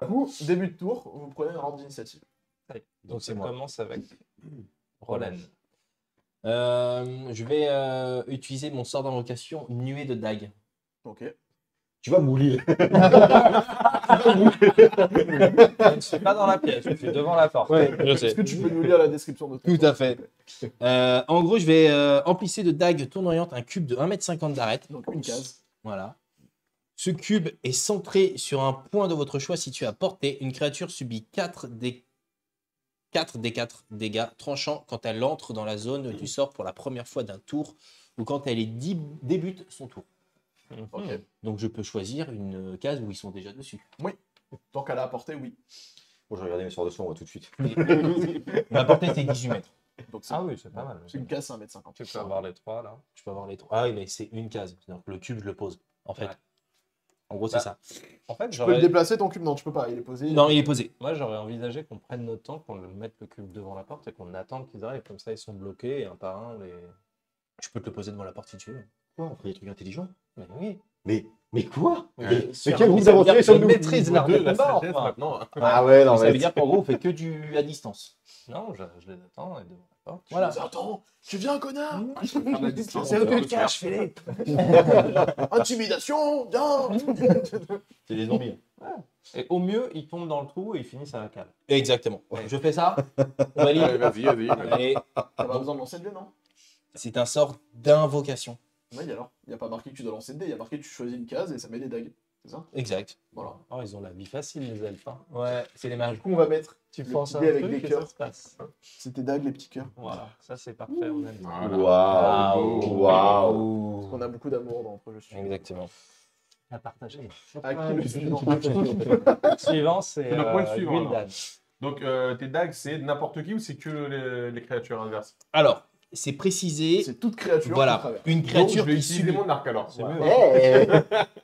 coup, début de tour, vous prenez un ordre d'initiative. Donc c'est ça moi. commence avec Roland. Je vais utiliser mon sort d'invocation nuée de dague. Ok. Tu vas mourir. Je ne suis pas dans la pièce, je suis devant la porte. Ouais, je Est-ce que tu peux nous lire la description de ton Tout tour, à fait. s'il te plaît En gros, je vais emplisser de dagues tournoyantes un cube de 1,50 m d'arête. Donc une case. Voilà. Ce cube est centré sur un point de votre choix situé à portée. Une créature subit 4 des 4 dégâts tranchants quand elle entre dans la zone du sort pour la première fois d'un tour ou quand elle débute son tour. Ok. Donc je peux choisir une case où ils sont déjà dessus. Tant qu'elle a apporté, oui. Bon, je vais regarder mes sorts de son tout de suite. Ma portée c'est 18 mètres. Donc c'est Ah oui, c'est pas mal. une case, c'est 1,50 m. Tu peux avoir les 3 là. Je peux avoir les 3. Ah oui, mais c'est une case. Donc le cube, je le pose. En fait. Ouais. En gros, Bah, c'est ça. En fait, Tu peux le déplacer ton cube? Non, tu peux pas, il est posé. Non, il est posé. moi j'aurais envisagé qu'on prenne notre temps, qu'on le mette le cube devant la porte et qu'on attende qu'ils arrivent. Comme ça, ils sont bloqués et un par un. Je peux te le poser devant la porte si tu veux. Quoi, on fait des trucs intelligents? Mais oui. Mais quoi? Mais quel groupe d'aventuriers je sommes-nous? maîtrise l'art de la combat, sagesse enfin. maintenant. Ah ouais, non, Ça mais veut dire qu'en gros, on fait que du à distance. Non, je les attends et devant la porte. Voilà. Attends, tu viens, connard. C'est le cache, fais-les. Intimidation, viens. C'est des zombies. Et au mieux, ils tombent dans le trou et ils finissent à la cale. Exactement. Je fais ça. On va lire. Vas-y. Allez. T'as pas besoin de lancer de dés, non? C'est un sort d'invocation. Oui, alors. Il n'y a pas marqué que tu dois lancer de dés, il y a marqué que tu choisis une case et ça met des dagues. C'est ça? Exact. Voilà. Oh, ils ont la vie facile, les elfes. Hein. Ouais, c'est les mages. Du coup, on va mettre Tu le penses petit à dé un avec truc des et ça cœurs. se passe. C'est tes dagues, les petits cœurs. Voilà, ça c'est parfait, on aime. Waouh. Parce qu'on a beaucoup d'amour dans notre jeu. Exactement. À partager. À qui le suivant? Suivant, c'est Le point suivant, alors. Gul'dan. Donc, tes dagues, c'est n'importe qui ou c'est que les créatures inverses? Alors, c'est précisé. C'est toute créature qui Voilà, traverse. une Donc, je créature vais qui utiliser subit. mon arc alors. C'est mieux.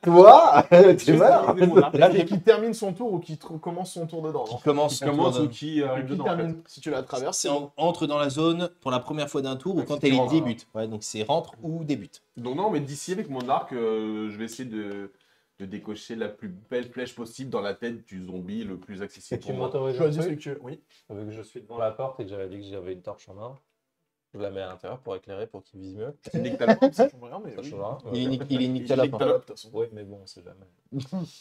Toi, Je t'es vais malin. utiliser mon arc. Là, et qui termine son tour ou qui commence son tour dedans. Qui non commence Qui son commence tour ou de- qui arrive Qui dedans en fait. termine, si tu la traverses, C'est entre dans la zone pour la première fois d'un tour ou Ouais, quand si tu elle rentres, débute. Ouais, donc c'est rentre ou débute. Donc non, mais d'ici avec mon arc, je vais essayer de décocher la plus belle flèche possible dans la tête du zombie le plus accessible Tu pour moi. m'autorises un choisis ce truc que tu veux. Oui. Vu que je suis devant la porte et que j'avais dit que j'avais une torche en main, je la mets à l'intérieur pour éclairer, pour qu'il vise mieux. Tu dis que t'as le- Ça change rien, mais Ça oui. changera. Il est, il est Il nictalope. est de toute façon. Oui, mais bon, on sait jamais.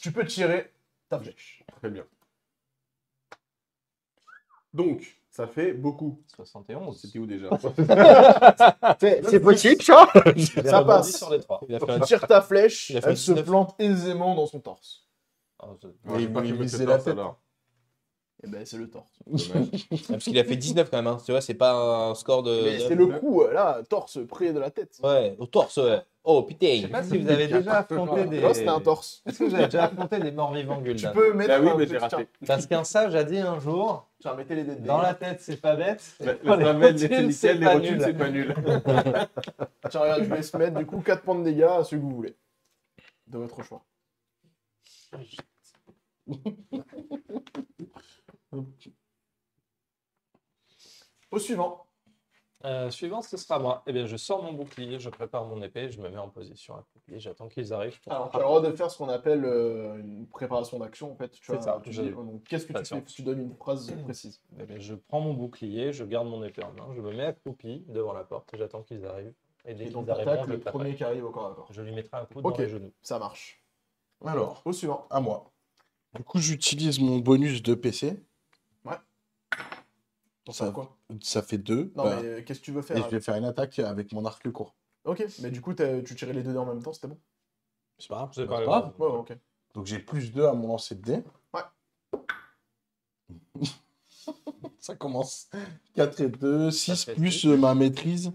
Tu peux tirer ta flèche. Très bien. Donc, ça fait beaucoup. 71. C'était où déjà? C'est possible, ça? J'ai Ça rebondi passe. sur les 3. Il a fait Tu un- tires ta flèche, Il a fait elle se 19. plante aisément dans son torse. Ouais, Mais j'ai pas il fait visait cette la torse, tête. alors. Et ben c'est le torse. Dommage. Parce qu'il a fait 19 quand même. Hein. Tu vois, c'est pas un score de. Mais c'est le coup, là, torse près de la tête. Ouais, au torse. Ouais. Oh Je sais putain. pas si vous avez déjà affronté des. Là, c'était un torse. Est-ce que vous avez déjà affronté des morts vivants, Tu Gul'dan? peux mettre Bah oui, un mais petit- j'ai raté. Parce qu'un sage a dit un jour, Tiens, mettez les dés de dans dés. la tête c'est pas bête. Les Dans les travelles, les rotules, nickel, les pas rotules, nul. c'est pas nul. Tiens, regarde, je vais se mettre du coup 4 points de dégâts à celui que vous voulez. De votre choix. Au suivant. Suivant, ce sera moi. Eh bien, je sors mon bouclier, je prépare mon épée, je me mets en position à bouclier, j'attends qu'ils arrivent. pour Alors, tu as le droit de faire ce qu'on appelle une préparation d'action, en fait. Tu C'est vois, ça, tu je- dis, donc, qu'est-ce que tu fais? Tu donnes une phrase précise. Eh bien, je prends mon bouclier, je garde mon épée en main, je me mets accroupi devant la porte et j'attends qu'ils arrivent. Et dès Et donc, qu'ils arriveront, t'attaques je le le taperai. premier qui arrive au corps à corps. Je lui mettrai un coup dans Ok. les genoux. Ça marche. Alors, Au suivant. à moi. Du coup, j'utilise mon bonus de PC. Donc, Ça- quoi? Ça fait 2. Non, mais qu'est-ce que tu veux faire? Et je vais faire une attaque avec mon arc court. Ok, mais du coup, tu tirais les deux dés en même temps, c'était bon? C'est pas grave. C'est c'est pas pas grave. grave. Ouais, ok. Donc j'ai plus 2 à mon lancer de dés. Ouais. Ça commence. 4 et 2, 6 fait plus six. ma maîtrise.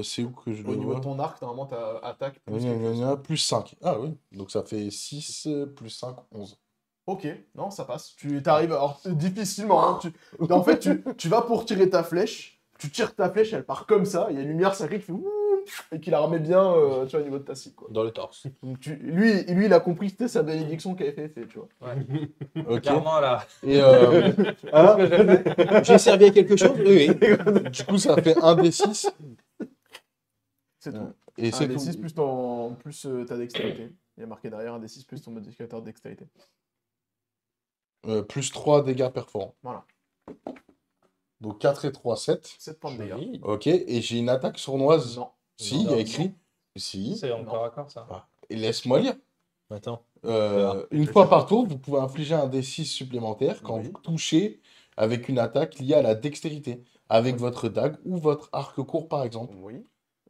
C'est où que je Au le niveau vois de ton arc, normalement, t'as attaque plus Gna, quelque gna, chose. gna, plus 5. Ah oui. Donc ça fait 6 plus 5, 11. Ok, non, ça passe. Tu t'arrives, alors difficilement. Hein, en fait, tu vas pour tirer ta flèche, tu tires ta flèche, elle part comme ça, il y a une lumière sacrée qui fait ouh, et qui la remet bien tu vois, au niveau de ta cible. Quoi. Dans le torse. Donc lui, il a compris que c'était sa bénédiction qui avait fait effet, tu vois. Ok. Clairement, là. Et J'ai servi à quelque chose? Oui, oui. du coup, ça fait 1 des 6. C'est tout. Et Un c'est des tout. 6 plus ta dextérité. Il y a marqué derrière un des 6 plus ton modificateur de dextérité. Plus 3 dégâts perforants. Voilà. Donc 4 et 3, 7. 7 points de dégâts. Joli. Ok, et j'ai une attaque sournoise. Non. Si, il y Non. a écrit. Si. C'est encore à corps, ça. Ah, et laisse-moi lire. Attends. Une fois par tour, vous pouvez infliger un D6 supplémentaire quand Oui. vous touchez avec une attaque liée à la dextérité, avec votre dague ou votre arc court par exemple, Oui.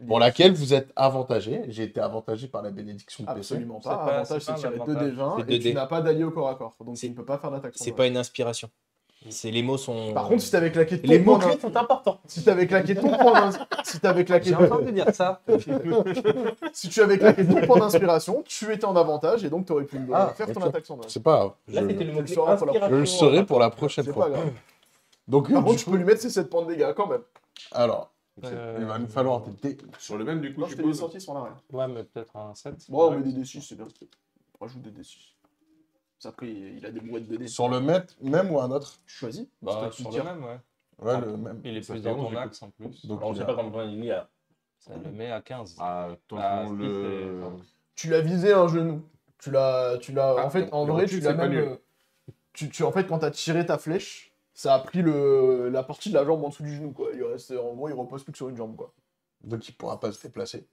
pour laquelle vous êtes avantagé. J'ai été avantagé par la bénédiction de PC. Absolument C'est pas. pas- Avantage, c'est c'est pas un tirer 2 avantage. des 20 C'est et 2 tu dés. n'as pas d'allié au corps à corps. Donc C'est- tu ne peux pas faire d'attaque. C'est pas une inspiration. Les mots sont. Par contre, si t'avais claqué ton Les point mots-clés sont importants. si t'avais claqué ton point si t'avais claqué J'ai entendu dire ça. si tu avais claqué ton point d'inspiration, tu étais en avantage et donc tu aurais pu faire ton ok. attaque sans dommage. C'est pas grave. Là, c'était le le mot-clé sauras pour la- Je le saurai pour la prochaine C'est fois. pas grave. Donc, Par du contre, tu coup, peux lui mettre ses 7 points de dégâts quand même. alors, Euh, il va nous falloir des dés. Sur le même, du coup, Non, je je t'ai les suppose. sorties sont là, ouais. Ouais, mais peut-être un 7. Bon, on met des D6, c'est bien. On rajoute des D6. Après, il a des boîtes de dés. Sur le même ou un autre? Choisis. Bah, C'est toi qui sur le tire. même, ouais. Ouais, le même. Il est Ça plus fait dans 11, ton du coup. axe en plus. Donc, Alors, on il sait a- pas comment il est. Ça le met à 15. Ah, tant Ah, qu'on si, le. Tu l'as visé un genou. Tu l'as. Ah, En fait, donc, en le vrai, recul, tu l'as c'est pas même. nul. En fait, quand t'as tiré ta flèche, ça a pris la partie de la jambe en dessous du genou, quoi. En gros, il repose plus que sur une jambe, quoi. Donc, il pourra pas se déplacer.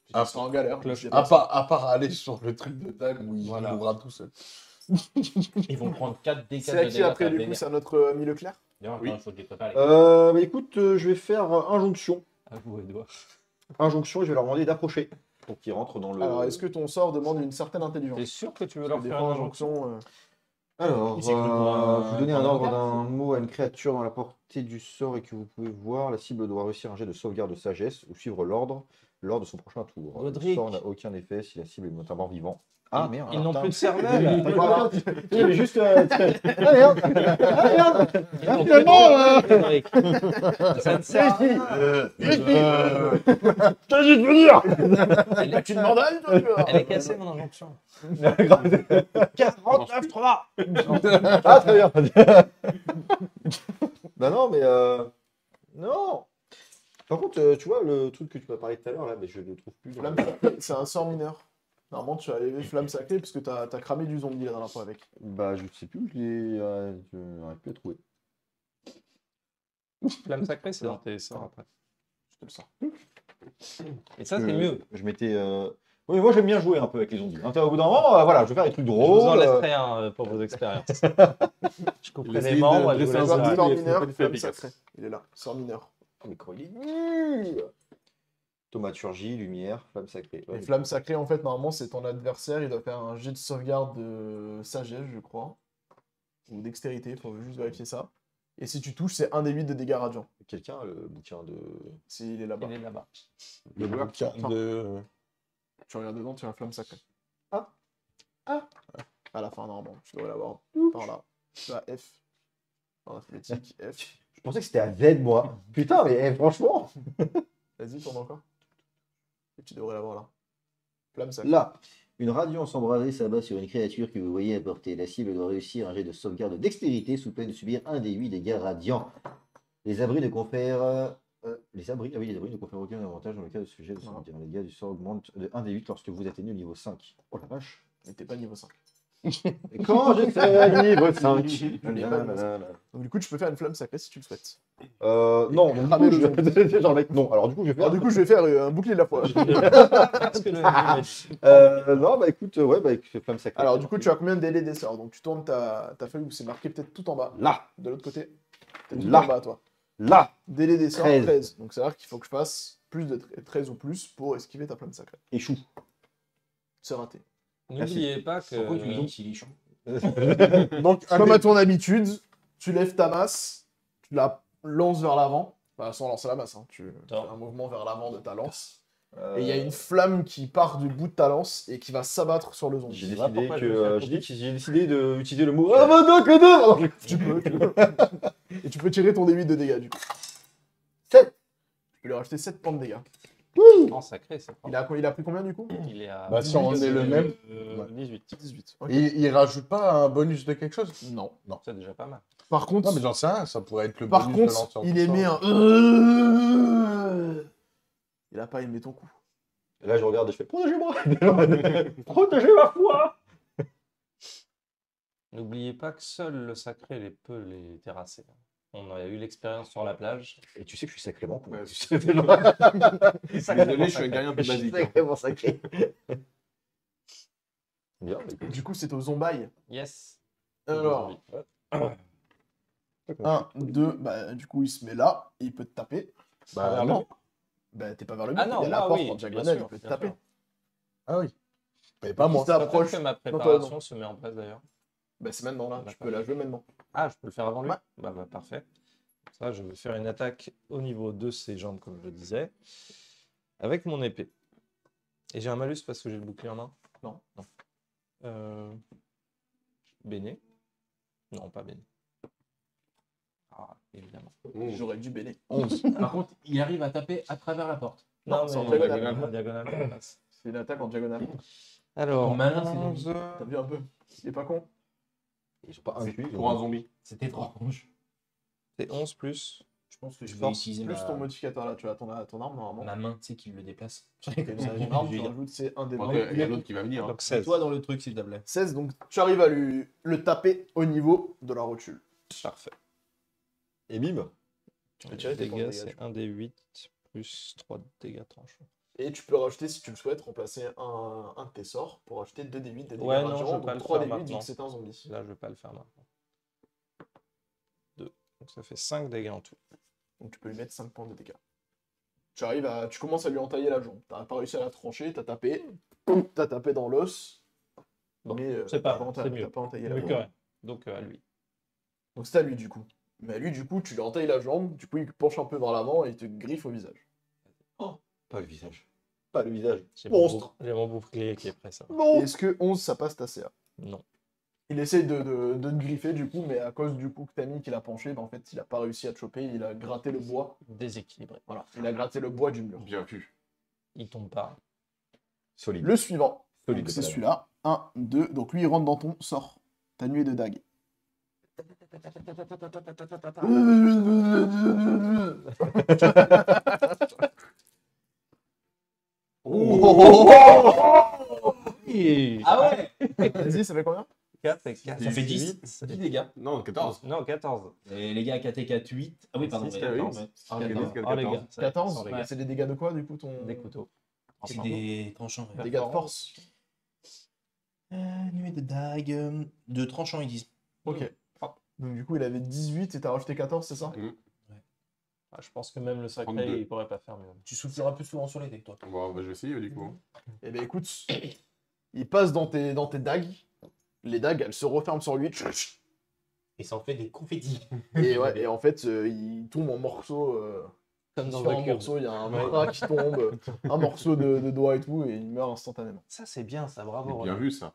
Il sera en galère. Cloche. je sais À pas. part aller sur le truc de dague où il Voilà. mourra tout seul. Ils vont prendre 4 dégâts C'est à de qui dégâts après, par du coup, dégâts. c'est à notre ami Leclerc. D'ailleurs, Oui. il faut que je les prépare. Bah écoute, je vais faire injonction. À vous, Edouard. Injonction, et je vais leur demander d'approcher. Pour qu'ils rentrent dans le. Alors, est-ce que ton sort demande une certaine intelligence? T'es sûr que tu veux Parce leur que des faire fois, une injonction injonction, Alors, Il s'écoute pour un- vous donnez un pour un ordre regard. d'un mot à une créature dans la portée du sort et que vous pouvez voir. La cible doit réussir un jet de sauvegarde de sagesse ou suivre l'ordre lors de son prochain tour. Godric. Le sort n'a aucun effet si la cible est notamment vivant. Ah merde. Ils n'ont putain. plus de cervelle. Voilà. Il y avait juste. Ah merde. Ah merde. Ils n'ont plus de finalement, cervelle, Godric. Ça ne sert à rien. T'as dit de venir. Tu demandes à elle, toi, tu vois. Elle est cassée, mon injonction. 49-3. Ah très bien. Bah non, mais non. Par contre, tu vois, le truc que tu m'as parlé tout à l'heure, là, mais je le trouve plus. Flamme sacrée, c'est un sort mineur. Normalement, tu as levé flamme sacrée parce que t'as cramé du zombie la dernière fois avec. Bah, je sais plus, j'aurais pu le trouver. Flamme sacrée, c'est dans tes sorts après. Je te le sors. Et ça, c'est mieux. Je m'étais. Oui, moi j'aime bien jouer un peu avec les zombies. Hein, au bout d'un moment, voilà, je vais faire des trucs Je drôles. vous en laisserai un pour vos expériences. Je couperai Il les essaye membres de et je vous dresser un laisserai. zombie. Sort il faut mineur, pas du tout flamme efficace. sacrée. Il est là, sort mineur. Mais quand il est nul. Thaumaturgie, lumière, flamme sacrée. Ouais, Les flammes sacrées, en fait, normalement, c'est ton adversaire. Il doit faire un jet de sauvegarde de sagesse, je crois. Ou dextérité, faut juste vérifier ça. Et si tu touches, c'est 1 des 8 de dégâts radiants. Quelqu'un a le bouquin de. S'il est là-bas. Il est là-bas. Le bouquin de... Tu regardes dedans, tu as la flamme sacrée. Ah. À la fin, normalement. Tu devrais l'avoir par là. Tu as F. Dans l'alphabétique, F. Je pensais que c'était à Z, moi. Putain, mais franchement. Vas-y, tourne encore. Et tu devrais l'avoir là. Flamme sacrée. Là, une radiance embrasée s'abat sur une créature que vous voyez à portée. La cible doit réussir un jet de sauvegarde de dextérité sous peine de subir 1 des 8 dégâts radiants. Les abris ne confèrent... les abris ne confèrent aucun avantage dans le cas de ce jet de sauvegarde. Les dégâts du sort augmentent de 1 des 8 lorsque vous atteignez le niveau 5. Oh la vache. Mais t'es pas niveau 5. Et quand j'étais niveau 5. Donc du coup, tu peux faire une flamme sacrée si tu le souhaites. Non, du Cramer coup, le genre, mec, non. Alors du coup, je vais faire... Alors du coup, je vais faire un bouclier de la foi. Parce que non, bah écoute, ouais, bah écoute, flamme sacrée. Alors du coup, tu as combien de délais des sorts? Donc tu tournes ta feuille où c'est marqué peut-être tout en bas. Là, De l'autre côté. Peut-être tout Là. en bas, toi. là, Délai des sorts, 13. 13. Donc c'est-à-dire qu'il faut que je fasse plus de 13 ou plus pour esquiver ta flamme sacrée. échoue. C'est raté. n'oubliez pas Pourquoi tu que. lui dis s'il est chaud? Donc, un Comme des- à ton habitude, tu lèves ta masse, tu la lances vers l'avant. Enfin, sans lancer la masse, hein. Tu fais un mouvement vers l'avant de ta lance. Et il y a une flamme qui part du bout de ta lance et qui va s'abattre sur le zombie. J'ai vois décidé pourquoi que je me fais j'ai décidé d'utiliser le mot ah bah non que deux. Tu peux. Et tu peux tirer ton D8 de dégâts du coup. 7. Tu peux lui rajouter 7 points de dégâts. En sacré, c'est pas. Il a pris combien du coup? Il est à. Bah, si on est le même. 18. 18. Ok. Il rajoute pas un bonus de quelque chose? Non. C'est déjà pas mal. Par contre, Non, mais j'en sais rien, ça pourrait être le par bonus de contre, lanceur il de émet sort. un. Il a pas aimé ton coup. Là je regarde et je fais protégez-moi. Protégez ma foi. N'oubliez pas que seul le sacré peut les terrasser. On a eu l'expérience sur la plage. Et tu sais que je suis sacrément con. Ouais. Je suis Désolé, je suis un guerrier un peu basique. hein. sacrément sacré. Bien, bah, écoute. Du coup, c'est au Zombaille. Yes. Alors, 1, 2, bah du coup, il se met là, et il peut te taper. Bah Vers le non. mur. Bah t'es pas vers le mur, Ah non, il y a la moi, porte oui, en bien diagonale, sûr, il peut te bien taper. sûr. Ah oui. Mais pas moi. Si t'approches, Que ma toi, non. préparation se met en place d'ailleurs. Bah c'est maintenant là, tu D'accord. peux la jouer maintenant. Ah, je peux le faire avant lui? Ouais. Bah, parfait. Ça, je vais faire une attaque au niveau de ses jambes, comme je le disais, avec mon épée. Et j'ai un malus parce que j'ai le bouclier en main? Non. Béné? Non, pas Béné. Ah, évidemment. J'aurais dû béné. 11. Par contre, il arrive à taper à travers la porte. Non, c'est en mais diagonale. en diagonale, ça passe. C'est une attaque en diagonale. Alors, Ton malin, c'est 11, T'as vu un peu? Il est pas con. Ils sont pas inclus. Pour un zombie. C'est étrange. c'est 11 plus. Je pense que je vais Force utiliser plus ma... ton modificateur là, tu as ton arme normalement. ma main, tu sais, qui le déplace. Ton arme, tu rajoutes, c'est un des Bon, vingt. après, il y a l'autre qui va venir. hein. Donc 16. Toi dans le truc, s'il te plaît. 16, donc tu arrives à lui le taper au niveau de la rotule. Parfait. Et bim. Tu peux tirer tes points de Dégâts, dégâts. c'est 1 des 8 plus 3 dégâts tranchants. Et tu peux rajouter, si tu le souhaites, remplacer un de tes sorts pour rajouter 2 d 8 de dégâts Ouais, non, radiants, je vais pas donc le 3 d faire 8 vu maintenant. que c'est un zombie. Là, je vais pas le faire maintenant. 2. Donc ça fait 5 dégâts en tout. Donc tu peux lui mettre 5 points de dégâts. Tu commences à lui entailler la jambe. T'as pas réussi à la trancher, t'as tapé dans l'os. Bon, mais c'est pas grave, c'est t'as mieux. pas entaillé la Mieux que jambe. rien. Donc à lui. Donc c'est à lui du coup. Mais à lui du coup, tu lui entailles la jambe, du coup il penche un peu vers l'avant et il te griffe au visage. Pas le visage. Pas le visage. Monstre. J'ai mon bouclier qui est prêt, ça. Et est-ce que 11 ça passe ta CA? Non. Il essaye de te griffer du coup, mais à cause du coup que t'as mis qu'il a penché, bah, en fait il a pas réussi à te choper, il a gratté le bois. Déséquilibré. Voilà, il a gratté le bois du mur. Bien vu. Il tombe pas. Solide. Le suivant, Solide. donc c'est celui-là. 1, 2, donc lui il rentre dans ton sort. Ta nuée de dague. Ah ouais. Vas-y, ça fait combien? 4 et 4. Ça fait 10. 10 dégâts. Non, 14. Non, 14. Et les gars, 4 et 4, 8. Ah oui, pardon. Six, mais attends, oui. mais- Ah, les les gars, gars. Ah, les gars. ça- 14 sans les ouais. gars. C'est des dégâts de quoi du coup ton... Des couteaux. C'est des tranchants. ouais. Dégâts de force. Nuée de dague. De tranchants, ils disent. Ok. Donc du coup il avait 18 et t'as rajouté 14, c'est ça? Ah, je pense que même le sacré, 32. il pourrait pas faire mieux. Tu souffleras plus souvent sur les dés, toi. Bon, bah, je vais essayer du coup. Eh ben écoute, il passe dans tes dagues. Les dagues, elles se referment sur lui. Et ça en fait des confettis. Et, ouais, et en fait, il tombe en morceaux. Comme dans Différents The Cube. morceaux, il y a un bras qui tombe, un morceau de doigt et tout, et il meurt instantanément. Ça, c'est bien, ça, bravo. Bien Roland. vu ça.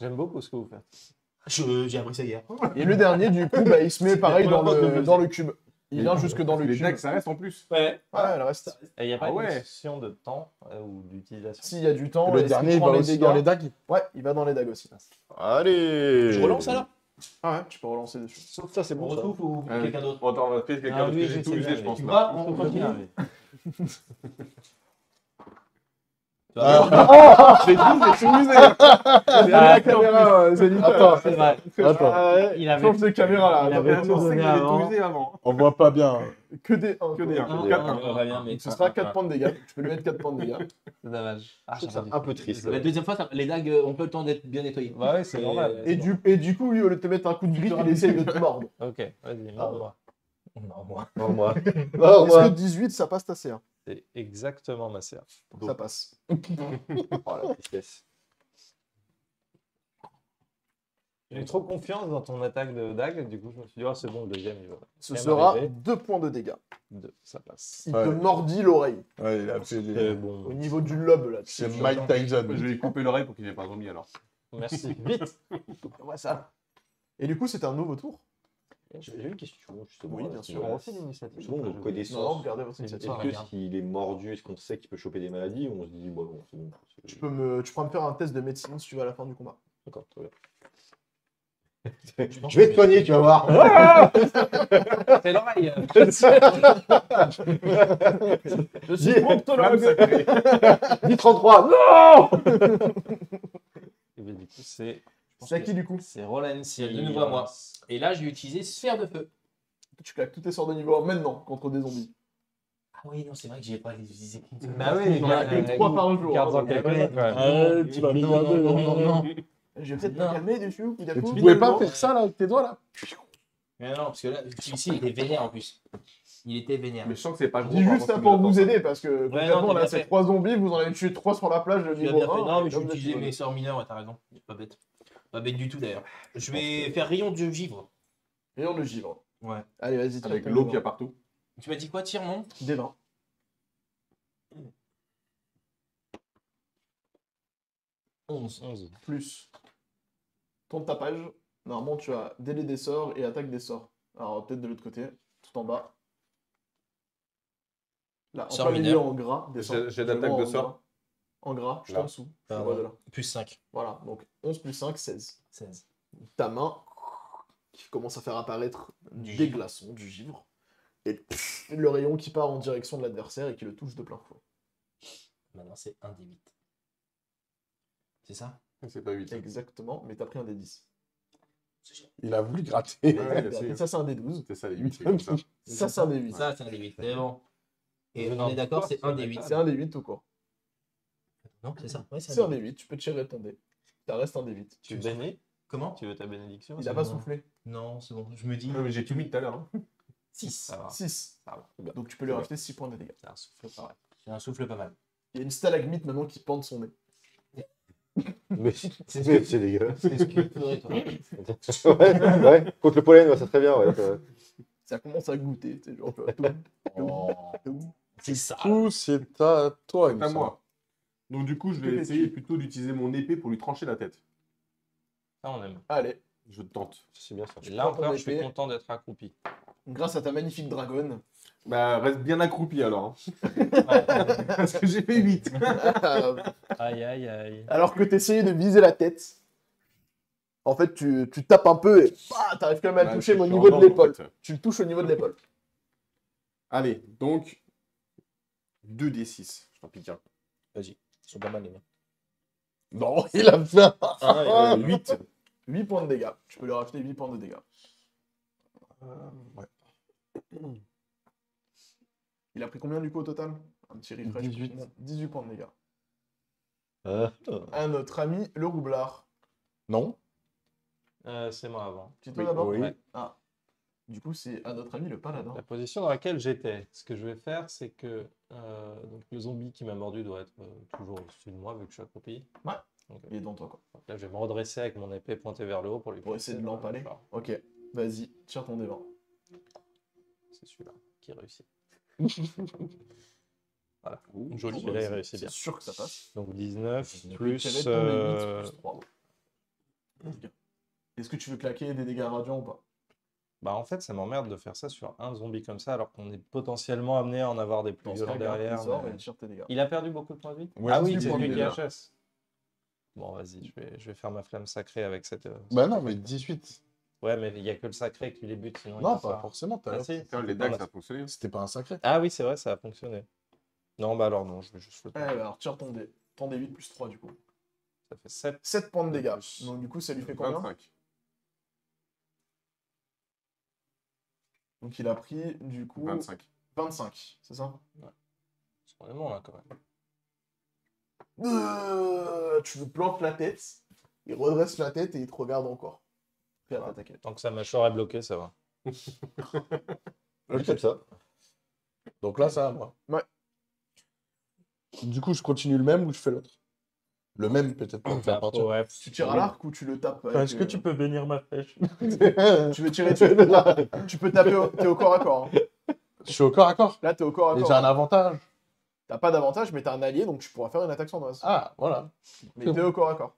J'aime beaucoup ce que vous faites. J'ai appris ça hier. Et le dernier, du coup, bah, il se met pareil la dans première fois que je dans le le cube. Il vient jusque dans le Les cube. dagues, ça reste en plus. Ouais. Ouais, elle reste. Et il n'y a pas Ah une ouais. notion de temps ou d'utilisation. S'il y a du temps, Le est-ce qu'il dernier, il prend va les aussi dégâts dans les dagues. Ouais, il va dans les dagues aussi. Allez. Je relance alors. Ah ouais, tu peux relancer dessus. Sauf ça, c'est On bon. Ça. retrouve ou Ah oui. quelqu'un d'autre? Bon, attends, on va faire quelqu'un Ah, parce lui, que je j'ai tout sais usé, bien, je pense. Tu là. vois, Il on faut continue. bien, lui. J'ai tout usé. La caméra, Zénith. Attends, C'est vrai. attends. Il avait, Change de caméra là. il Attends, avait attends, tout donné Il a avant. tout usé avant. On voit pas bien. que des 1. Que des 1. Un, Quatre, un, un. on va bien, mais Donc ce sera 4 points de dégâts. Tu peux lui mettre 4 points de dégâts. c'est dommage. Ah, C'est j'aurais dû un peu faire. triste. La deuxième fois, les dagues ont pas le temps d'être bien nettoyées. Bah oui, c'est normal. Et du coup, lui, au lieu de te mettre un coup de griffe, il essaye de te mordre. Ok, vas-y, mord-moi. Non, moi. Non, moi. Est-ce que 18, ça passe ta C1? C'est exactement ma CA. Ça passe. Oh la tristesse. J'ai trop confiance dans ton attaque de dague, du coup je me suis dit, oh c'est bon, le deuxième il va. Ce Même sera arrivé. 2 points de dégâts. 2, ça passe. Il Ouais. te mordit l'oreille. Ouais, il a fait C'est des... Au bon. niveau du lobe, là. C'est Tu- Mike Tyson. Je vais lui couper l'oreille pour qu'il n'ait pas un zombie alors. Merci. Vite. Ouais, ça. Et du coup, c'est un nouveau tour. J'ai une question, justement. Oui, là, bien qui sûr. me- On refait l'initiative. Justement, on Je- connaît Non, non, regardez votre C'est- initiative. Est-ce regarde. que s'il est mordu, est-ce qu'on sait qu'il peut choper des maladies ou on se dit, bon, bon, c'est bon. Tu pourras me faire un test de médecine si tu veux à la fin du combat. D'accord, très bien. Je vais te cogner, tu vas voir. C'est l'oreille. Je suis promptologue. Dis 33. Non. Et bien, du coup, c'est. C'est à qui du coup? C'est Roland. C'est de nouveau à moi. Et là, je vais utiliser sphère de feu. Tu claques tous tes sorts de niveau 1 maintenant contre des zombies. Ah oui, non, c'est vrai que j'ai pas utilisé. Bah oui, J'en ai que 3 par jour. Garde hein, en donc, calcul, quand même. Tu vas me demander. Non. Je vais peut-être Non. me calmer dessus. Mais tu pouvais pas faire ça là avec tes doigts là? Mais non, parce que là, celui-ci, il était vénère en plus. Il était vénère. Mais je sens que c'est pas Je gros. dis par juste rapport ça à ce pour que vous nous aider parce que concrètement non, t'as là bien c'est fait. 3 zombies, vous en avez tué 3 sur la plage de Tu as niveau bien 1. fait. Non, mais et je là, vais vous êtes utiliser sauvé. mes sorts mineurs, ouais, t'as raison. Pas bête. Pas bête du tout d'ailleurs. Je vais faire rayon de givre. Rayon de givre. Ouais. Allez, vas-y, tire Avec ton l'eau D20. qu'il y a partout. Tu m'as dit quoi, tire mon Des 20. Plus ton tapage. Normalement, tu as délai des sorts et attaque des sorts. Alors, peut-être de l'autre côté, tout en bas. Là, en Sort plein milieu mineur. en gras. des sorts. J'ai Je d'attaque vois de en sort. gras. En gras, juste Là. en dessous. Je Pardon. vois de là. Plus 5. Voilà, donc 11 plus 5, 16. 16. Ta main qui commence à faire apparaître Du des givre. glaçons, du givre. Et pff, le rayon qui part en direction de l'adversaire et qui le touche de plein fouet. Maintenant, c'est 1 des 8. C'est ça C'est pas 8. Exactement, mais t'as pris un des 10. Il a voulu gratter. Ouais, bien sûr. Ça, c'est un des 12. C'est ça les 8, c'est comme ça. Ça, c'est un des 8. Ça, c'est un des 8. C'est bon. Et Non, on est d'accord, c'est pourquoi 1 des 8. C'est un des 8 tout court. Non, c'est ça. Ouais, C'est un des 8, tu peux tirer ton dé. Ça reste un des 8. Tu bénis? Comment Tu veux ta bénédiction? Il a pas soufflé. Non, c'est bon. Je me dis Non, mais j'ai tout mis tout à l'heure. hein. 6. Ça va. 6. Ça va. Donc tu peux lui rajouter 6 points de dégâts. C'est un souffle pareil. C'est un souffle pas mal. Il y a une stalagmite maintenant qui pend de son nez. Mais C'est c'est dégueulasse. ce que tu ferais, toi. Ouais, contre le pollen, ouais, c'est très bien. Ouais, Ça commence à goûter, tu sais, genre, tout. C'est ça. Tout, c'est à toi. il me C'est à semble. moi. Donc du coup, je vais essayer plutôt d'utiliser mon épée pour lui trancher la tête. Ça, on aime. Allez, Je tente. C'est bien ça. Et là prends ton encore, je suis épée. content d'être accroupi. grâce à ta magnifique dragonne. Bah, reste bien accroupi alors. hein. Parce que j'ai fait 8. Aïe, aïe, aïe. Alors que tu essayais de viser la tête, en fait, tu tapes un peu et t'arrives quand même à le Bah, toucher je au suis niveau en de ordre, en l'épaule. fait. Tu le touches au niveau de l'épaule. Allez, donc 2d6. Je t'en pique un. Vas-y, ils sont pas mal les miens. Non, il a fait un... Ah, 8. 8 points de dégâts. Tu peux lui rajouter 8 points de dégâts. Ouais. Il a pris combien du coup au total? Un petit refresh. 18. 18 points de dégâts. Ah, À notre ami le roublard. Non. C'est moi avant. C'est toi d'abord? oui. Ouais. Ah. Du coup, c'est à notre ami le paladin. La position dans laquelle j'étais, ce que je vais faire, c'est que donc le zombie qui m'a mordu doit être toujours au-dessus de moi, vu que je suis accroupi. Ouais. Donc, Il est devant toi, quoi. là, je vais me redresser avec mon épée pointée vers le haut pour lui Pour essayer de pousser l'empaler. dans le corps. Ok. Vas-y, tire ton D20. C'est celui-là qui réussit. Joli. Celui-là, il réussit C'est bien. sûr que ça passe. Donc 19 Tu peux plus... tirer ton D8 plus 3. Est-ce que tu veux claquer des dégâts radiants ou pas? Bah en fait, ça m'emmerde de faire ça sur un zombie comme ça, alors qu'on est potentiellement amené à en avoir des plus Dans ce violents cas, garde derrière. tes sorts mais- et tire tes dégâts. Il a perdu beaucoup de points de vie? Ouais, Ah oui, 18 c'est points de lui qui dégâts. HS. Bon, vas-y, je vais faire ma flamme sacrée avec cette... Bah non, mais 18. Ouais, mais il n'y a que le sacré qui les bute, sinon il Non, va pas forcément. Ah, si. Putain, les dagues, ça a fonctionné. C'était pas un sacré. Ah oui, c'est vrai, ça a fonctionné. Non, bah alors non, je vais juste le Ouais, alors tire ton D8 plus 3 du coup. Ça fait 7. 7 points de dégâts. Donc du coup, ça lui fait combien? 25. Donc il a pris du coup 25. 25, c'est ça? On est bon là quand même. Tu lui plantes la tête, il redresse la tête et il te regarde encore. Prêt à t'attaquer. Tant que sa mâchoire est bloquée, ça va. comme ça. Donc là, ça à moi. Ouais. Du coup, je continue le même ou je fais l'autre? Le même, peut-être pas. Bah, partir. ouais. Tu tires à l'arc ou tu le tapes avec, Est-ce que tu peux bénir ma flèche? Tu veux tirer dessus? Tu peux taper, t'es au corps à corps. hein. Je suis au corps à corps. Là, t'es au corps à Et corps. j'ai un avantage. T'as pas d'avantage, mais t'as un allié, donc tu pourras faire une attaque sournoise. Ah, voilà. Mais t'es au corps à corps.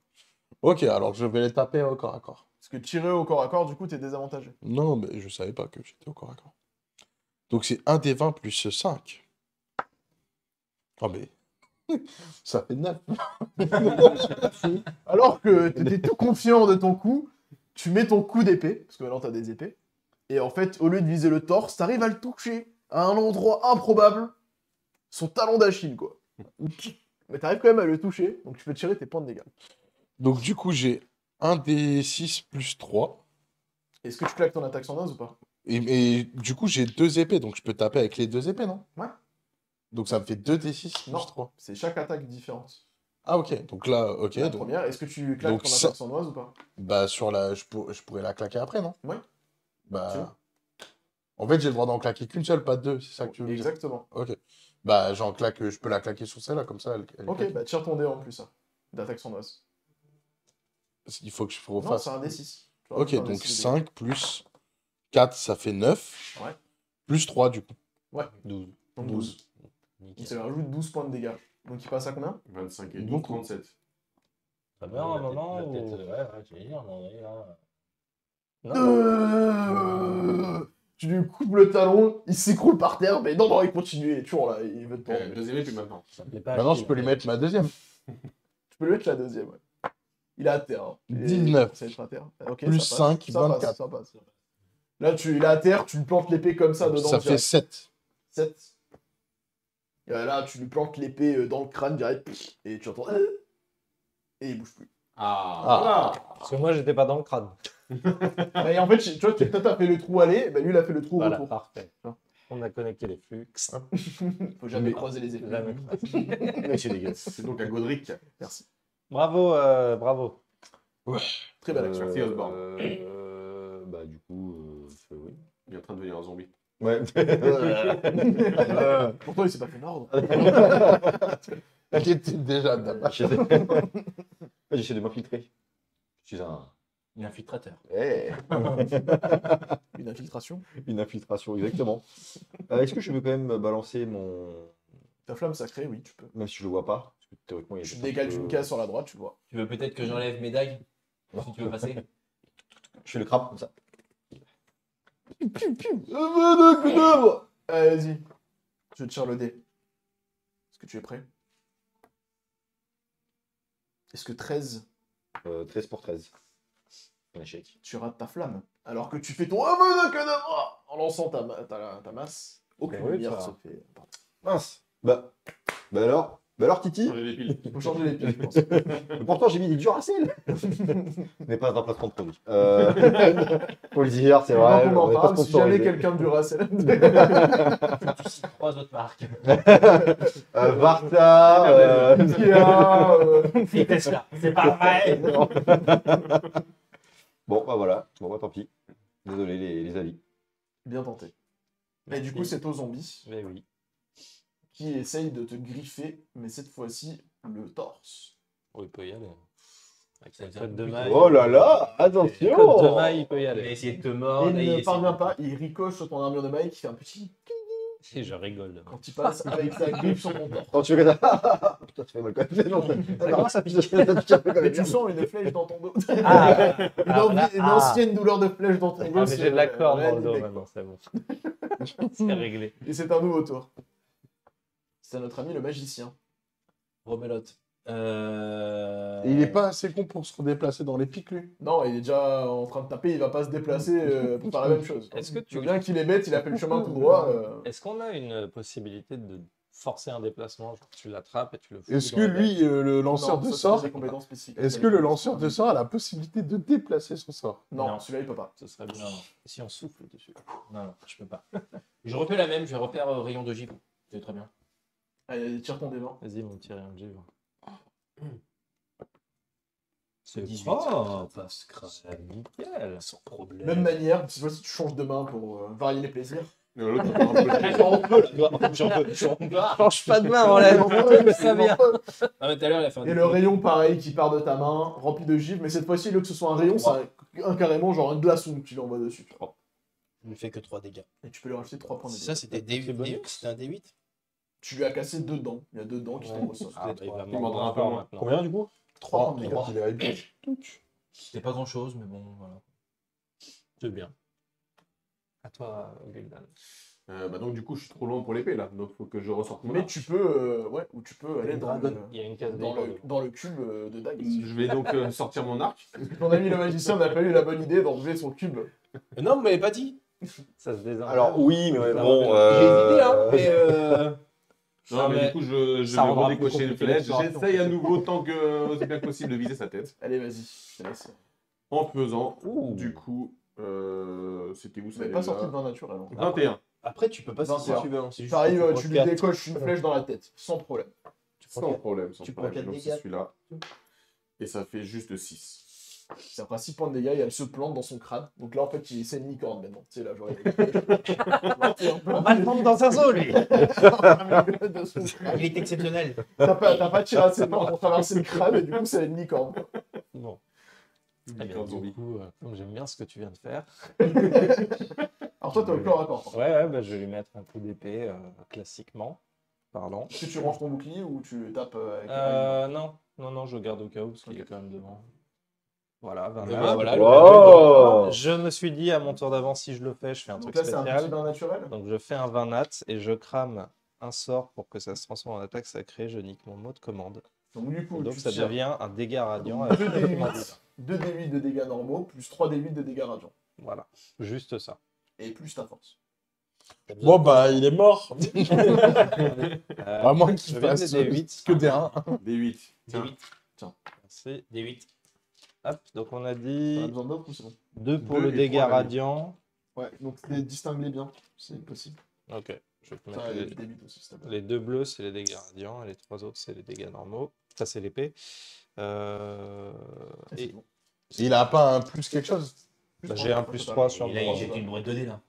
Ok, alors je vais les taper au corps à corps. Parce que tirer au corps à corps, du coup, t'es désavantagé. Non, mais je savais pas que j'étais au corps à corps. Donc c'est 1 des 20 plus 5. Oh, mais. Ça fait 9. Alors que t'étais tout confiant de ton coup, tu mets ton coup d'épée, parce que maintenant t'as des épées, et en fait, au lieu de viser le torse, t'arrives à le toucher à un endroit improbable, son talon d'Achille, quoi. Mais t'arrives quand même à le toucher, donc tu peux tirer tes points de dégâts. Donc du coup, j'ai 1 des 6 plus 3. Est-ce que tu claques ton attaque sans dose ou pas? Et du coup, j'ai 2 épées, donc je peux taper avec les 2 épées, non? Ouais. Donc ça me fait 2 des 6 plus Non. 3. C'est chaque attaque différente. Ah, ok. Donc là, ok. La Donc, première, est-ce que tu claques donc ton ça- attaque sans dose ou pas? bah, sur la... je pourrais la claquer après, non? Ouais. Bah... En fait, j'ai le droit d'en claquer qu'une seule, pas deux, c'est ça que tu veux dire? Exactement. Ok. Bah, je peux la claquer sur celle-là, comme ça, elle Ok, claque. bah tire ton dé en plus, hein, d'attaque sans dose. Il faut que je Non, refasse. c'est un D6. Tu Ok, rajoutes un donc D6 de dégâts. 5 plus 4, ça fait 9. Ouais. Plus 3, du coup. 12. Donc 12. Donc ça lui rajoute 12 points de dégâts. Donc il passe à combien? 25 et 12, Beaucoup. 37. Ça meurt un moment Ouais, ou... ouais, j'ai dit, on en est là. Tu lui coupes le talon, il s'écroule par terre, mais non, il continue, il est toujours là, il veut te prendre. Deuxième épée maintenant. Ça me plaît pas. Maintenant, je peux lui mettre ma deuxième. Tu peux lui mettre la deuxième, ouais. Il est à terre. Hein. 19. Ça va être à terre. Ok, Plus ça passe. 5, Ça passe, 24. ça passe. Là, il est à terre, tu lui plantes l'épée comme ça dedans. Ça fait 7. 7. Et là, tu lui plantes l'épée dans le crâne direct, et tu entends. Et il bouge plus. Ah, Parce que moi, j'étais pas dans le crâne. Et en fait, tu vois, toi, t'as fait le trou aller, bah lui, il a fait le trou Voilà, retour. parfait. On a connecté les flux. Faut jamais croiser les épées. Jamais. Ouais, c'est dégueulasse. c'est donc à Godric. Merci. Bravo, bravo. Très belle action. Merci, Osborne. Bah, du coup, oui. Il est en train de devenir un zombie. Ouais. Pourtant, il s'est pas fait mordre. Elle était déjà là-bas. J'essaie de m'infiltrer. Je suis Un infiltrateur. Une infiltration. une infiltration, exactement. Est-ce que je peux quand même balancer mon. Ta flamme sacrée, oui, tu peux. Même si je le vois pas, parce que théoriquement, il y a Tu des décales trucs, une case sur la droite, tu le vois. Tu veux peut-être que j'enlève mes dagues? Si tu veux passer? Je fais le crabe comme ça. Allez, vas-y. Je tire le dé. Est-ce que tu es prêt? Est-ce que 13, 13 pour 13. Un échec. tu rates ta flamme? Alors que tu fais ton en lançant ta masse. Aucune Oui, lumière ça. se fait. Pardon. Mince. Bah alors, Titi. Changer les piles. Faut changer les piles, je pense. Mais pourtant, j'ai mis du Duracell. N'est pas un remplacement de produit. Faut le dire, c'est vrai. Avant qu'on en on est pas parle, si jamais sponsorisé. quelqu'un de Duracell. Trois autres marques. Varta. Kia, Et Tesla. C'est pas vrai! Bon, bah voilà. Bon, bah tant pis. Désolé, les avis. Bien tenté. Et du coup, c'est aux zombies Mais oui. qui essayent de te griffer, mais cette fois-ci, le torse. Oh, il peut y aller. Avec sa Ça cote de fait maille. Oh là là, Cote de attention. maille, il peut y Il va aller. essayer de te Et mordre. il et ne essaie parvient de- pas, il ricoche sur ton armure de maille qui fait un petit Et je rigole. quand il passe avec sa griffe sur ton torse. Quand tu fais comme ça. Putain, tu fais mal quand même. Non, comment ça pique quand Mais même. tu sens une flèche dans ton dos. Ah, Une ancienne douleur de flèche dans ton dos. mais j'ai c'est de la corde dans le réanimé, dos quoi. maintenant, c'est bon. C'est réglé. Et c'est un nouveau tour. C'est à notre ami le magicien. Romelote. Et il est pas assez con pour se redéplacer dans les pics, lui. Non, il est déjà en train de taper, il va pas se déplacer pour faire la même chose. Est-ce que Tu tu veux bien qu'il est bête, il a fait le chemin tout droit. Est-ce qu'on a une possibilité de forcer un déplacement? Genre, tu l'attrapes et tu le fous Est-ce que dans la tête. lui, le lanceur Non, de ça, c'est sort, des compétences spécifiques. est-ce que le lanceur de sort a la possibilité de déplacer son sort? Non, Non. celui-là il peut pas. Ce serait bien. Et si on souffle dessus? Non, je peux pas. Je refais la même, je vais refaire rayon de givre. C'est très bien. Allez, tire ton dévent. Vas-y, mon petit rayon de givre. C'est 18. Oh, c'est nickel. Sans problème. Même manière, cette fois-ci tu changes de main pour varier les plaisirs. L'autre, il prend un peu le- Change pas de main, enlève. Ça vient. Ah, mais tout à l'heure, il a fait un Et le rayon pareil qui part de ta main, rempli de givre, mais cette fois-ci, au lieu que ce soit un rayon, c'est un carrément genre un glaçon que tu lui envoies dessus. Il ne fait que 3 dégâts. Et tu peux lui rajouter 3 points de Ça, dégâts. c'était c'était un D8? Tu lui as cassé 2 dents. Il y a 2 dents qui tombent au sol. Ah, il va Il mordra un peu mordre moins. maintenant. Combien du coup 3 points de dégâts. Il est réglé. C'était pas grand chose, mais bon, voilà. C'est bien. À toi, Gul'dan. Bah donc du coup je suis trop loin pour l'épée là, donc faut que je ressorte mon Mais arc. tu peux, ouais, ou tu peux aller Il y a une case dans le cube de dague. Je vais donc sortir mon arc. Parce que ton ami le magicien n'a pas eu la bonne idée d'enlever son cube. Non, vous m'avez pas dit. Ça se désengage. Alors oui, mais Ça bon. va J'ai hésité, hein, mais Non mais mais du coup je ça vais rendra redécocher plus une compliqué flèche. l'histoire. J'essaye à nouveau tant que c'est bien possible de viser sa tête. Allez, vas-y. Je te laisse. En faisant, Ouh. du coup, c'était où Vous ça n'avez pas déjà sorti de 20 naturel. hein. 21. Après, tu peux passer si 21. tu veux. Hein. C'est juste T'arrives, que tu lui prends quatre. décoches une flèche dans la tête, sans problème. Sans problème, sans tu prends problème. quatre Donc dégâts. c'est celui-là. Et ça fait juste 6. C'est après 6 points de dégâts et elle se plante dans son crâne. Donc là, en fait, c'est une licorne maintenant. Tu sais, là, genre. On va le prendre dans un zoo, lui. Il est exceptionnel. T'as pas tiré assez de main pour traverser le crâne et du coup, c'est une licorne. Bon. Eh bien, du coup, comme j'aime bien ce que tu viens de faire, Alors toi, t'es au corps à corps. ouais, bah, je vais lui mettre un coup d'épée, classiquement parlant. Est-ce que tu ranges ton bouclier ou tu tapes avec Non, je garde au cas où, parce qu'il est quand même devant. Voilà, Et 20. voilà, Wow. Je me suis dit, à mon tour d'avant, si je le fais, je fais un Donc truc là, c'est un petit spécial. bain naturel. Donc je fais un 20 nat et je crame un sort pour que ça se transforme en attaque sacrée. Je nique mon mot de commande. Donc du coup, Donc tu ça tires devient un dégât radiant. 2 avec D8, 2 D8 de dégâts normaux, plus 3 D8 de dégâts radiants. Voilà, juste ça. Et plus ta force. Bon, bah, il est mort. Euh, À moins qu'il je viens fasse des D8. que des 1. Des 8. Des 8. Merci. Des 8. Hop, donc on a T'en as dit besoin d'autres ou c'est bon 2 pour Deux le et dégât trois, radiant. Ouais, donc distingue-les bien, c'est possible. Ok, je vais te Ça, mettre et les, du D8 aussi, s'il te plaît. les deux bleus, c'est les dégâts radiants, et les trois autres, c'est les dégâts normaux. Ça, c'est l'épée. C'est Et bon. Il a pas un plus quelque chose. bah, j'ai un plus 3 sur Il a mon... injecté une boîte de dés là.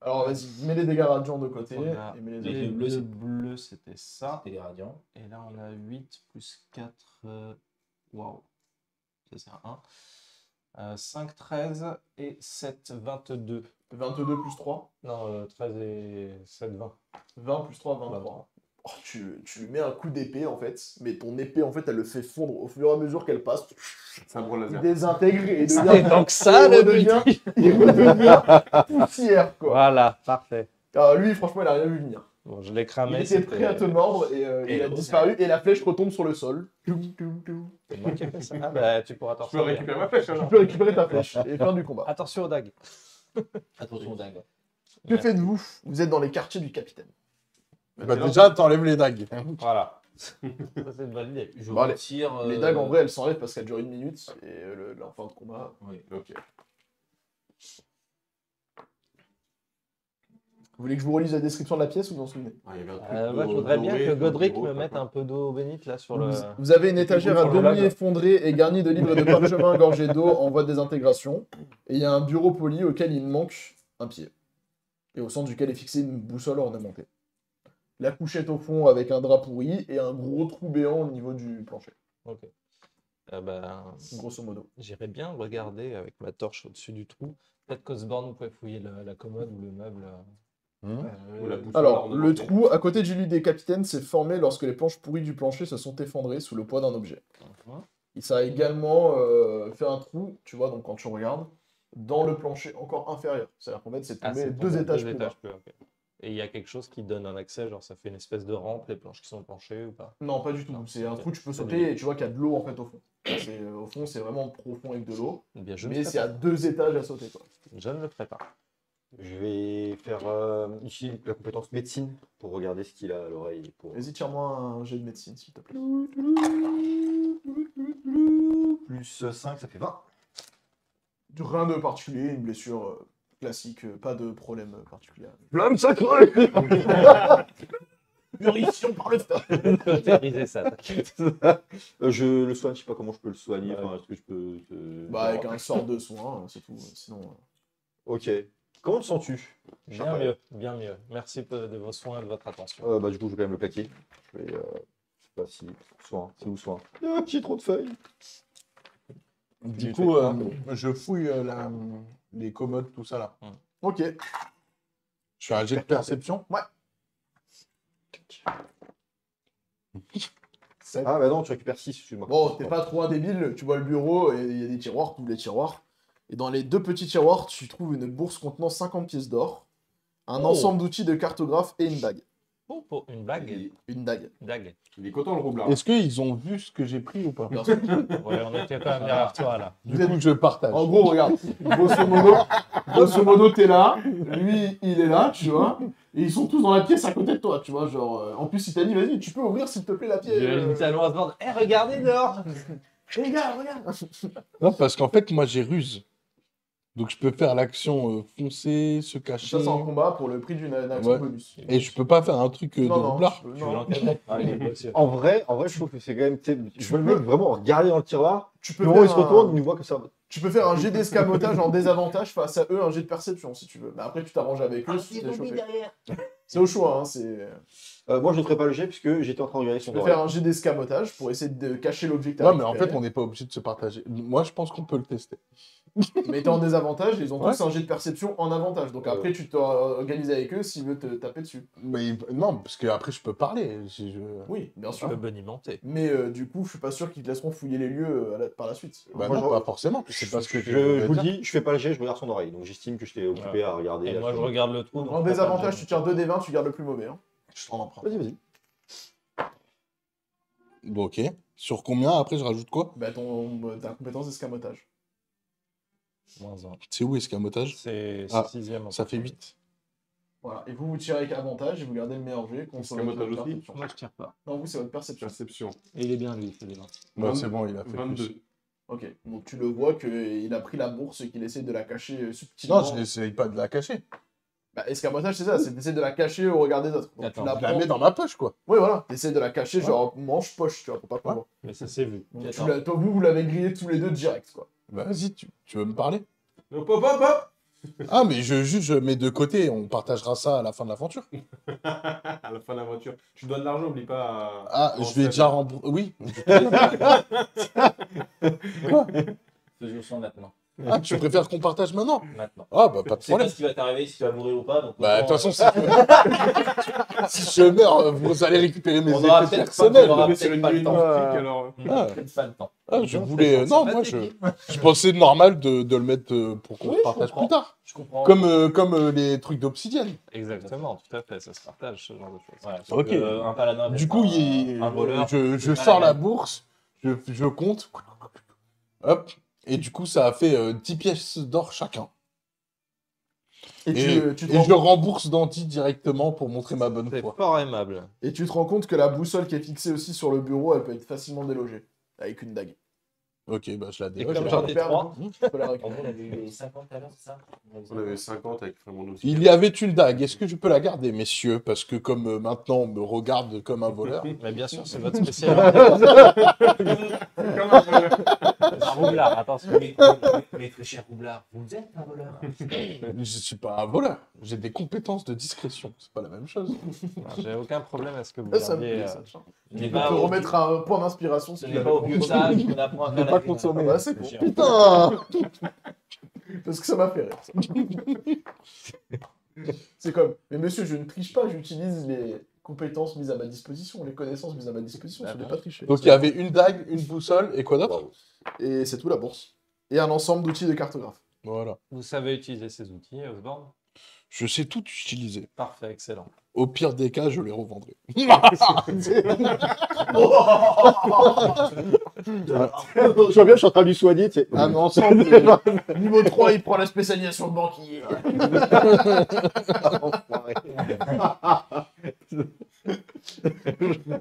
Alors vas-y, mets les dégâts radiants de côté On a et mets les les autres. deux bleus, deux c'est- bleus, c'était ça. Des radiants. Et là, on a 8 plus 4. Waouh. Ça, c'est un 1. 5, 13 et 7, 22. 22 plus 3, Non, 13 et 7, 20. 20 plus 3, 23. Oh, tu lui mets un coup d'épée en fait, mais ton épée en fait elle le fait fondre au fur et à mesure qu'elle passe. Sabre Il laser. désintègre et C'est devient, donc ça, le but. il redevient poussière quoi. Voilà, parfait. Alors, lui franchement il a rien vu venir. Bon, je l'ai Il cramé. était prêt à te mordre et il a disparu et la flèche retombe sur le sol. Tu C'est moi qui ai fait ça. Ah, bah, tu pourras t'en Je peux servir. récupérer ma flèche alors. peux récupérer ta flèche et fin du combat. Attention aux dagues. Attention dingue. Que faites-vous? Vous êtes dans les quartiers du capitaine. Bah, déjà, t'enlèves les dagues. Voilà. Ça, c'est une bonne idée. Je Bon, allez. retire. Les dagues en vrai elles s'enlèvent parce qu'elles durent 1 minute et en fin de combat. Oui. Ok. Vous voulez que je vous relise la description de la pièce ou vous en souvenez? Ah, il y avait un truc Moi, je voudrais bien doré que sur le Godric bureau, me enfin, mette quoi. un peu d'eau bénite là sur le. Vous avez une étagère à sur le demi lab. effondrée et garnie de livres de parchemin gorgés d'eau en voie de désintégration. Et il y a un bureau poli auquel il manque un pied. Et au centre duquel est fixée une boussole ornementée. La couchette au fond avec un drap pourri et un gros trou béant au niveau du plancher. Ok. Ben, Grosso modo. j'irais bien regarder avec ma torche au-dessus du trou. Peut-être qu'Osborne pouvait fouiller la commode ou le meuble. Ou la boussole Alors, le ornementée. trou à côté du lit des capitaines s'est formé lorsque les planches pourries du plancher se sont effondrées sous le poids d'un objet. Et ça a également fait un trou, tu vois, donc quand tu regardes, dans le plancher encore inférieur. C'est-à-dire qu'en fait, c'est tombé c'est deux tombé étages plus bas. plus bas, ok. Et il y a quelque chose qui donne un accès, genre ça fait une espèce de rampe, les planches qui sont penchées ou pas? Non, pas du tout. Non, C'est un ok. trou, tu peux C'est sauter et tu vois qu'il y a de l'eau en fait au fond. Au fond, c'est vraiment profond avec de l'eau. Eh bien, je ne Mais le c'est ferai à 2 étages à sauter, quoi. pas. Je ne le ferai pas. Je vais faire ici la compétence médecine pour regarder ce qu'il a à l'oreille. Pour... Vas-y, tire-moi un jet de médecine, s'il te plaît. Plus 5, ça fait 20. Rien de particulier, une blessure classique, pas de problème particulier. Flamme sacrée. Purification par le feu. Cautériser ça, t'inquiète. Je le soigne, je sais pas comment je peux le soigner. Ouais. Enfin, est-ce que je peux. Bah, avec un sort de soin, c'est tout. Sinon. Ok. Comment te sens-tu? Bien mieux, bien mieux. Merci de vos soins et de votre attention. Bah, du coup, je vais quand même le plaquer. Je vais. Je sais pas si. Soin. C'est où soin? J'ai trop de feuilles. Du Tu coup, fais quoi, je fouille les commodes, tout ça là. Ok. Je fais un jet de perception. Ah, bah non, tu récupères 6, excuse-moi. Bon, t'es pas trop un débile, tu vois le bureau et il y a des tiroirs, tous les tiroirs. Et dans les 2 petits tiroirs, tu trouves une bourse contenant 50 pièces d'or, un Oh. ensemble d'outils de cartographe et une dague. Oh, pour une blague. Une dague. Dague. Il est content le roublard. Est-ce qu'ils ont vu ce que j'ai pris ou pas? Bien sûr. Ouais, on était quand même derrière toi là. Du coup, je partage. En gros, regarde, grosso modo, t'es là, lui, il est là, tu vois, et ils sont tous dans la pièce à côté de toi, tu vois, genre, en plus, il t'a dit, vas-y, tu peux ouvrir, s'il te plaît, la pièce. Je littéralement à se demander, regardez dehors. Les gars, regarde. Non, parce qu'en fait, moi, j'ai ruse. Donc, je peux faire l'action foncer, se cacher. Ça, c'est en combat pour le prix d'une action Ouais. bonus. Et je peux pas faire un truc de Non, roublard. tu peux- Tu veux non. l'encadrer. Ah, il est bossé. En vrai, je trouve que c'est quand même. Je vois le mec vraiment regarder dans le tiroir. Tu Puis peux au moment où il se faire retourne, un- il nous voit comme ça. Tu peux faire un jet d'escamotage en désavantage face à eux, un jet de perception si tu veux. Mais après, tu t'arranges avec eux si tu t'es chauffé. C'est au choix, hein, c'est... Moi, je ne ferai pas le jet puisque j'étais en train de regarder son Tu peux oreille. faire un jet d'escamotage pour essayer de cacher l'objet que t'as Ouais, mais en récupéré. fait, on n'est pas obligé de se partager. Moi, je pense qu'on peut le tester. Mais t'es en désavantage, ils ont Ouais. tous un jet de perception en avantage. Donc après, tu t'organises avec eux s'ils veulent te taper dessus. Mais non, parce qu'après, je peux parler. Si je... Oui, bien Tu sûr. peux bonimenter. Mais du coup, je suis pas sûr qu'ils te laisseront fouiller les lieux par la suite. Bah Moi, non, je- pas forcément. C'est parce que Je vous le dis, je fais pas le jet, je regarde son oreille. Donc j'estime que j'étais occupé Ouais. à regarder. Et à moi, je son- regarde le trou. donc En je fais pas désavantage, de tu tires 2 des 20, tu gardes le plus mauvais. Hein. Je t'en emprunte. Vas-y. Bon, ok. Sur combien après, je rajoute quoi? Bah, ta compétence d'escamotage. moins 1. C'est où escamotage? C'est Ah, 6ème. Ça fait 8. Voilà. Et vous tirez avec avantage et vous gardez le meilleur jet contre Escamotage votre aussi perception. Moi, je tire pas. Non, vous, c'est votre perception. Perception. Et il est bien, lui, c'est des 20. Ouais, c'est bon, il a fait 22. plus. Ok. Donc tu le vois qu'il a pris la bourse et qu'il essaie de la cacher subtilement. Non, je n'essaye pas de la cacher. Bah, escamotage, c'est ça, c'est d'essayer de la cacher au regard des autres. Donc, Attends, tu la Je la prends- mets dans ma poche, quoi. Oui, voilà. T'essaies de la cacher, genre manche-poche, tu vois, pour pas qu'on Ouais. voit. Mais ça, c'est vu. Donc, Attends. toi, vous l'avez grillé tous les deux direct, quoi. Bah, vas-y, tu veux me parler? Hop, hop, hop, hop. Ah, mais je mets de côté. On partagera ça à la fin de l'aventure. À la fin de l'aventure. Tu donnes de l'argent, oublie pas. Ah, je l'ai déjà remboursé. Oui. Faisons ça maintenant. Ah, tu préfères qu'on partage maintenant? Maintenant. Ah, bah, pas de Tu sais pas problème. ce qui va t'arriver, si tu vas mourir ou pas. Donc Bah, de toute autant, façon, si je meurs, vous allez récupérer mes On aura effets peut-être personnels. pas- on aura Mais c'est peut-être une pas le nuit temps. magnifique, alors. Ah, peut-être pas le temps. ah, je voulais. Non, moi, je pensais normal de le mettre pour qu'on Oui, je partage comprends. plus tard. Je comprends. Comme les trucs d'obsidienne. Exactement, tout à fait. Ça se partage, ce genre de choses. Ouais, sauf Ok. que un paladin. Du coup, un voleur. je pas sors la la même. bourse, je compte. Hop. Et du coup, ça a fait 10 pièces d'or chacun. Et, Et, tu te et rends... je rembourse Dandy directement pour montrer ma bonne C'est foi. fort aimable. et tu te rends compte que la boussole qui est fixée aussi sur le bureau, elle peut être facilement délogée. Avec une dague. Ok, bah je la Et déloge. comme Tu j'en peux ai la perdre, 3, tu peux la En récupérer. gros, on avait eu 50 à l'heure, c'est ça? On avait 50 avec vraiment aussi. Il y avait une dague. Est-ce que je peux la garder, messieurs? Parce que comme maintenant on me regarde comme un voleur. mais bien sûr, c'est votre spécialité. Un roublard, attention. Mais très cher roublard, vous êtes un voleur. Je suis pas un voleur. J'ai des compétences de discrétion. C'est pas la même chose. J'ai aucun problème à ce que vous Ah, ça me gardiez. plaît, ça. Ce Tu n'est peux pas te au- remettre un point d'inspiration si ce tu n'est l'avais pas au vieux sage qu'on apprend à Je faire vais la pas cuisine. consommer. Ah bah, c'est con. Cher. Putain! Parce que ça m'a fait rire. ça. C'est comme, mais monsieur, je ne triche pas, j'utilise les compétences mises à ma disposition, les connaissances mises à ma disposition, je n'ai pas triché. Donc il y avait une dague, une boussole et quoi d'autre? Et c'est tout la bourse. Et un ensemble d'outils de cartographe. Voilà. Vous savez utiliser ces outils, Osborne? Je sais tout utiliser. Parfait, excellent. Au pire des cas, je les revendrai. Je vois bien, je suis en train de lui soigner, tu sais. Ah mais ensemble, Niveau 3, il prend la spécialisation de banquier.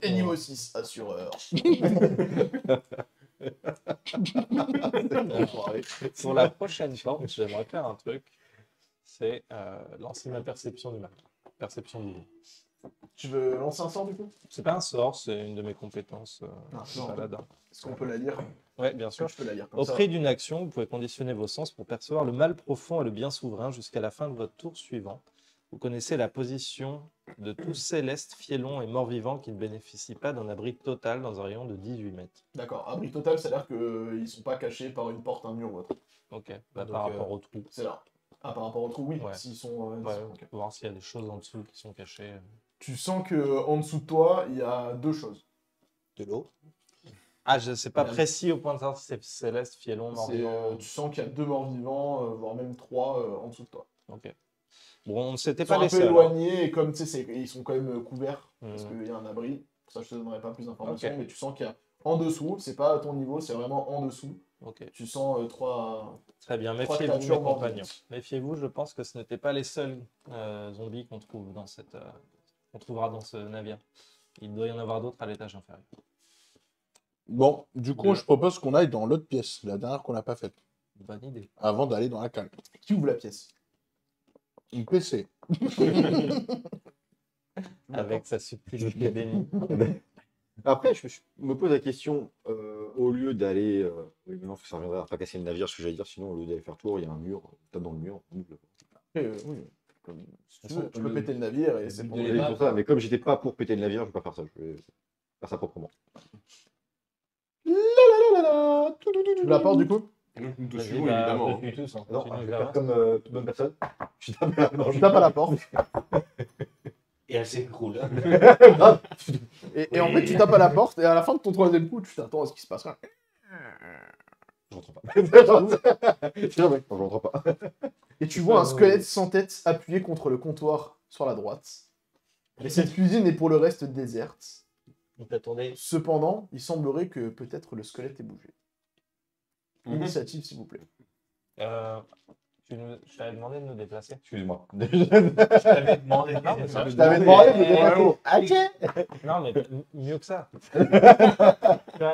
Et niveau 6, assureur. Pour la prochaine fois, j'aimerais faire un truc. C'est lancer ma perception du mal. Perception du mal. Tu veux lancer un sort du coup? C'est pas un sort, c'est une de mes compétences non. paladin. Est-ce qu'on peut la lire? Ouais, bien sûr. Je peux la lire comme Au ça. prix d'une action, vous pouvez conditionner vos sens pour percevoir le mal profond et le bien souverain jusqu'à la fin de votre tour suivant. Vous connaissez la position de tous célestes, fielons et morts-vivants qui ne bénéficient pas d'un abri total dans un rayon de 18 mètres. D'accord, abri total, c'est-à-dire qu'ils sont pas cachés par une porte, un mur ou autre. Ok, bah, Donc, par rapport au trou. C'est là. Ah, par rapport au trou, oui. Ouais. S'ils sont, Ouais, ok. voir s'il y a des choses en dessous qui sont cachées. Tu sens que en dessous de toi, il y a deux choses. De l'eau. Ah, je sais pas Ouais. précis au point de savoir si c'est céleste, fielon, C'est, mort-vivant. tu sens qu'il y a deux morts vivants, voire même trois en dessous de toi. Ok. Bon, on ne s'était Ils sont pas un les peu seuls. hein. éloignés et comme tu sais, ils sont quand même couverts parce Mhm. qu'il y a un abri. Pour ça, je te donnerai pas plus d'informations, Ok. mais tu sens qu'il y a en dessous, c'est pas à ton niveau, c'est vraiment en dessous. Ok. Tu sens trois. Très bien, Trois méfiez-vous, créatures mes mortes compagnons. vivantes. Méfiez-vous, je pense que ce n'étaient pas les seuls zombies qu'on trouve dans cette, qu'on trouvera dans ce navire. Il doit y en avoir d'autres à l'étage inférieur. Bon, du coup, je propose qu'on aille dans l'autre pièce, la dernière qu'on n'a pas faite, Bonne idée. avant d'aller dans la cale. Qui ouvre la pièce? Une PC. Avec sa subtilité d'énigme. Après, je me pose la question, au lieu d'aller... oui, mais non, ça reviendrait à pas casser le navire, ce que j'allais dire, sinon, au lieu d'aller faire tour, il y a un mur, tape dans le mur. on ouvre le- Après, oui. Si tu veux, tu peux péter le navire et c'est pour de Oui, pour ça, mais comme j'étais pas pour péter le navire, je vais pas faire ça, je vais faire ça proprement. Tu la porte du coup? Nous te Vas-y, suivons, bah, évidemment. on te suit tous, hein. Non, Tu je nous vais verras. faire comme toute bonne personne. Je tape non, Tu tapes à la porte. Et elle s'écroule. Et en fait, tu tapes à la porte et à la fin de ton troisième coup, tu t'attends à ce qui se passe. Je rentre pas. C'est vrai, non, je rentre pas. Et tu vois un squelette sans tête appuyé contre le comptoir sur la droite. Mais cette cuisine est pour le reste déserte. On t'attendait. Cependant, il semblerait que peut-être le squelette ait bougé. Mhm. Initiative, s'il vous plaît. Je t'avais demandé de nous déplacer. Excuse-moi. Je t'avais demandé. Non, mais ça, Je t'avais demandé de déplacer. non, mais mieux que ça.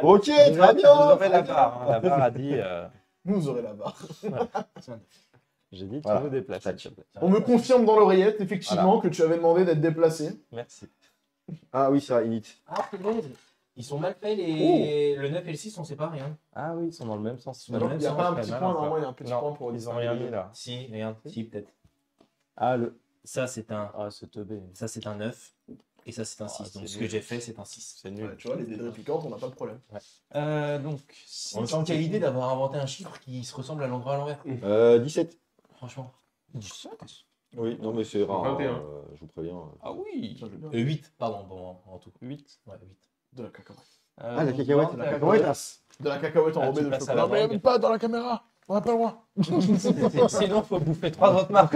Ok, très Vous bien. aurez la barre. Hein. La barre a dit. Vous aurez la barre. J'ai dit, tu Voilà. nous déplaces. Ça s'il te plaît. On me confirme dans l'oreillette, effectivement, que tu avais demandé d'être déplacé. Merci. Ah oui, ça, init. Ah, punaise. Ils sont mal faits, les... le 9 et le 6 sont séparés. Hein. Ah oui, ils sont dans le même sens. Dans le même Il n'y a sens, pas un très petit mal, point, encore. normalement, il y a un petit Non, point pour ils ont rien mis là. Si, regarde. Si, peut-être. Ah, Ça, c'est un... Ah, c'est teubé. Ça, c'est un 9. Et ça, c'est un 6. Donc, c'est ce que nul. j'ai fait, c'est un 6. C'est nul. Ouais, tu vois, les dés réplicantes, on n'a pas de problème. Donc, En même temps, quelle idée d'avoir inventé un chiffre qui se ressemble à l'endroit à l'envers. 17. Franchement. Oui, non, mais c'est rare. 21. Je vous préviens. Ah oui. Ça, je veux bien. 8, pardon, bon, en tout. 8. Ouais, 8. De la cacahuète. Ah, la cacahuète, La cacahuète. De la cacahuète Ah, enrobée tu de passes à chocolat. la Non, mais langue. même pas dans la caméra. On n'a pas le droit. Sinon, faut bouffer 3 autres marques.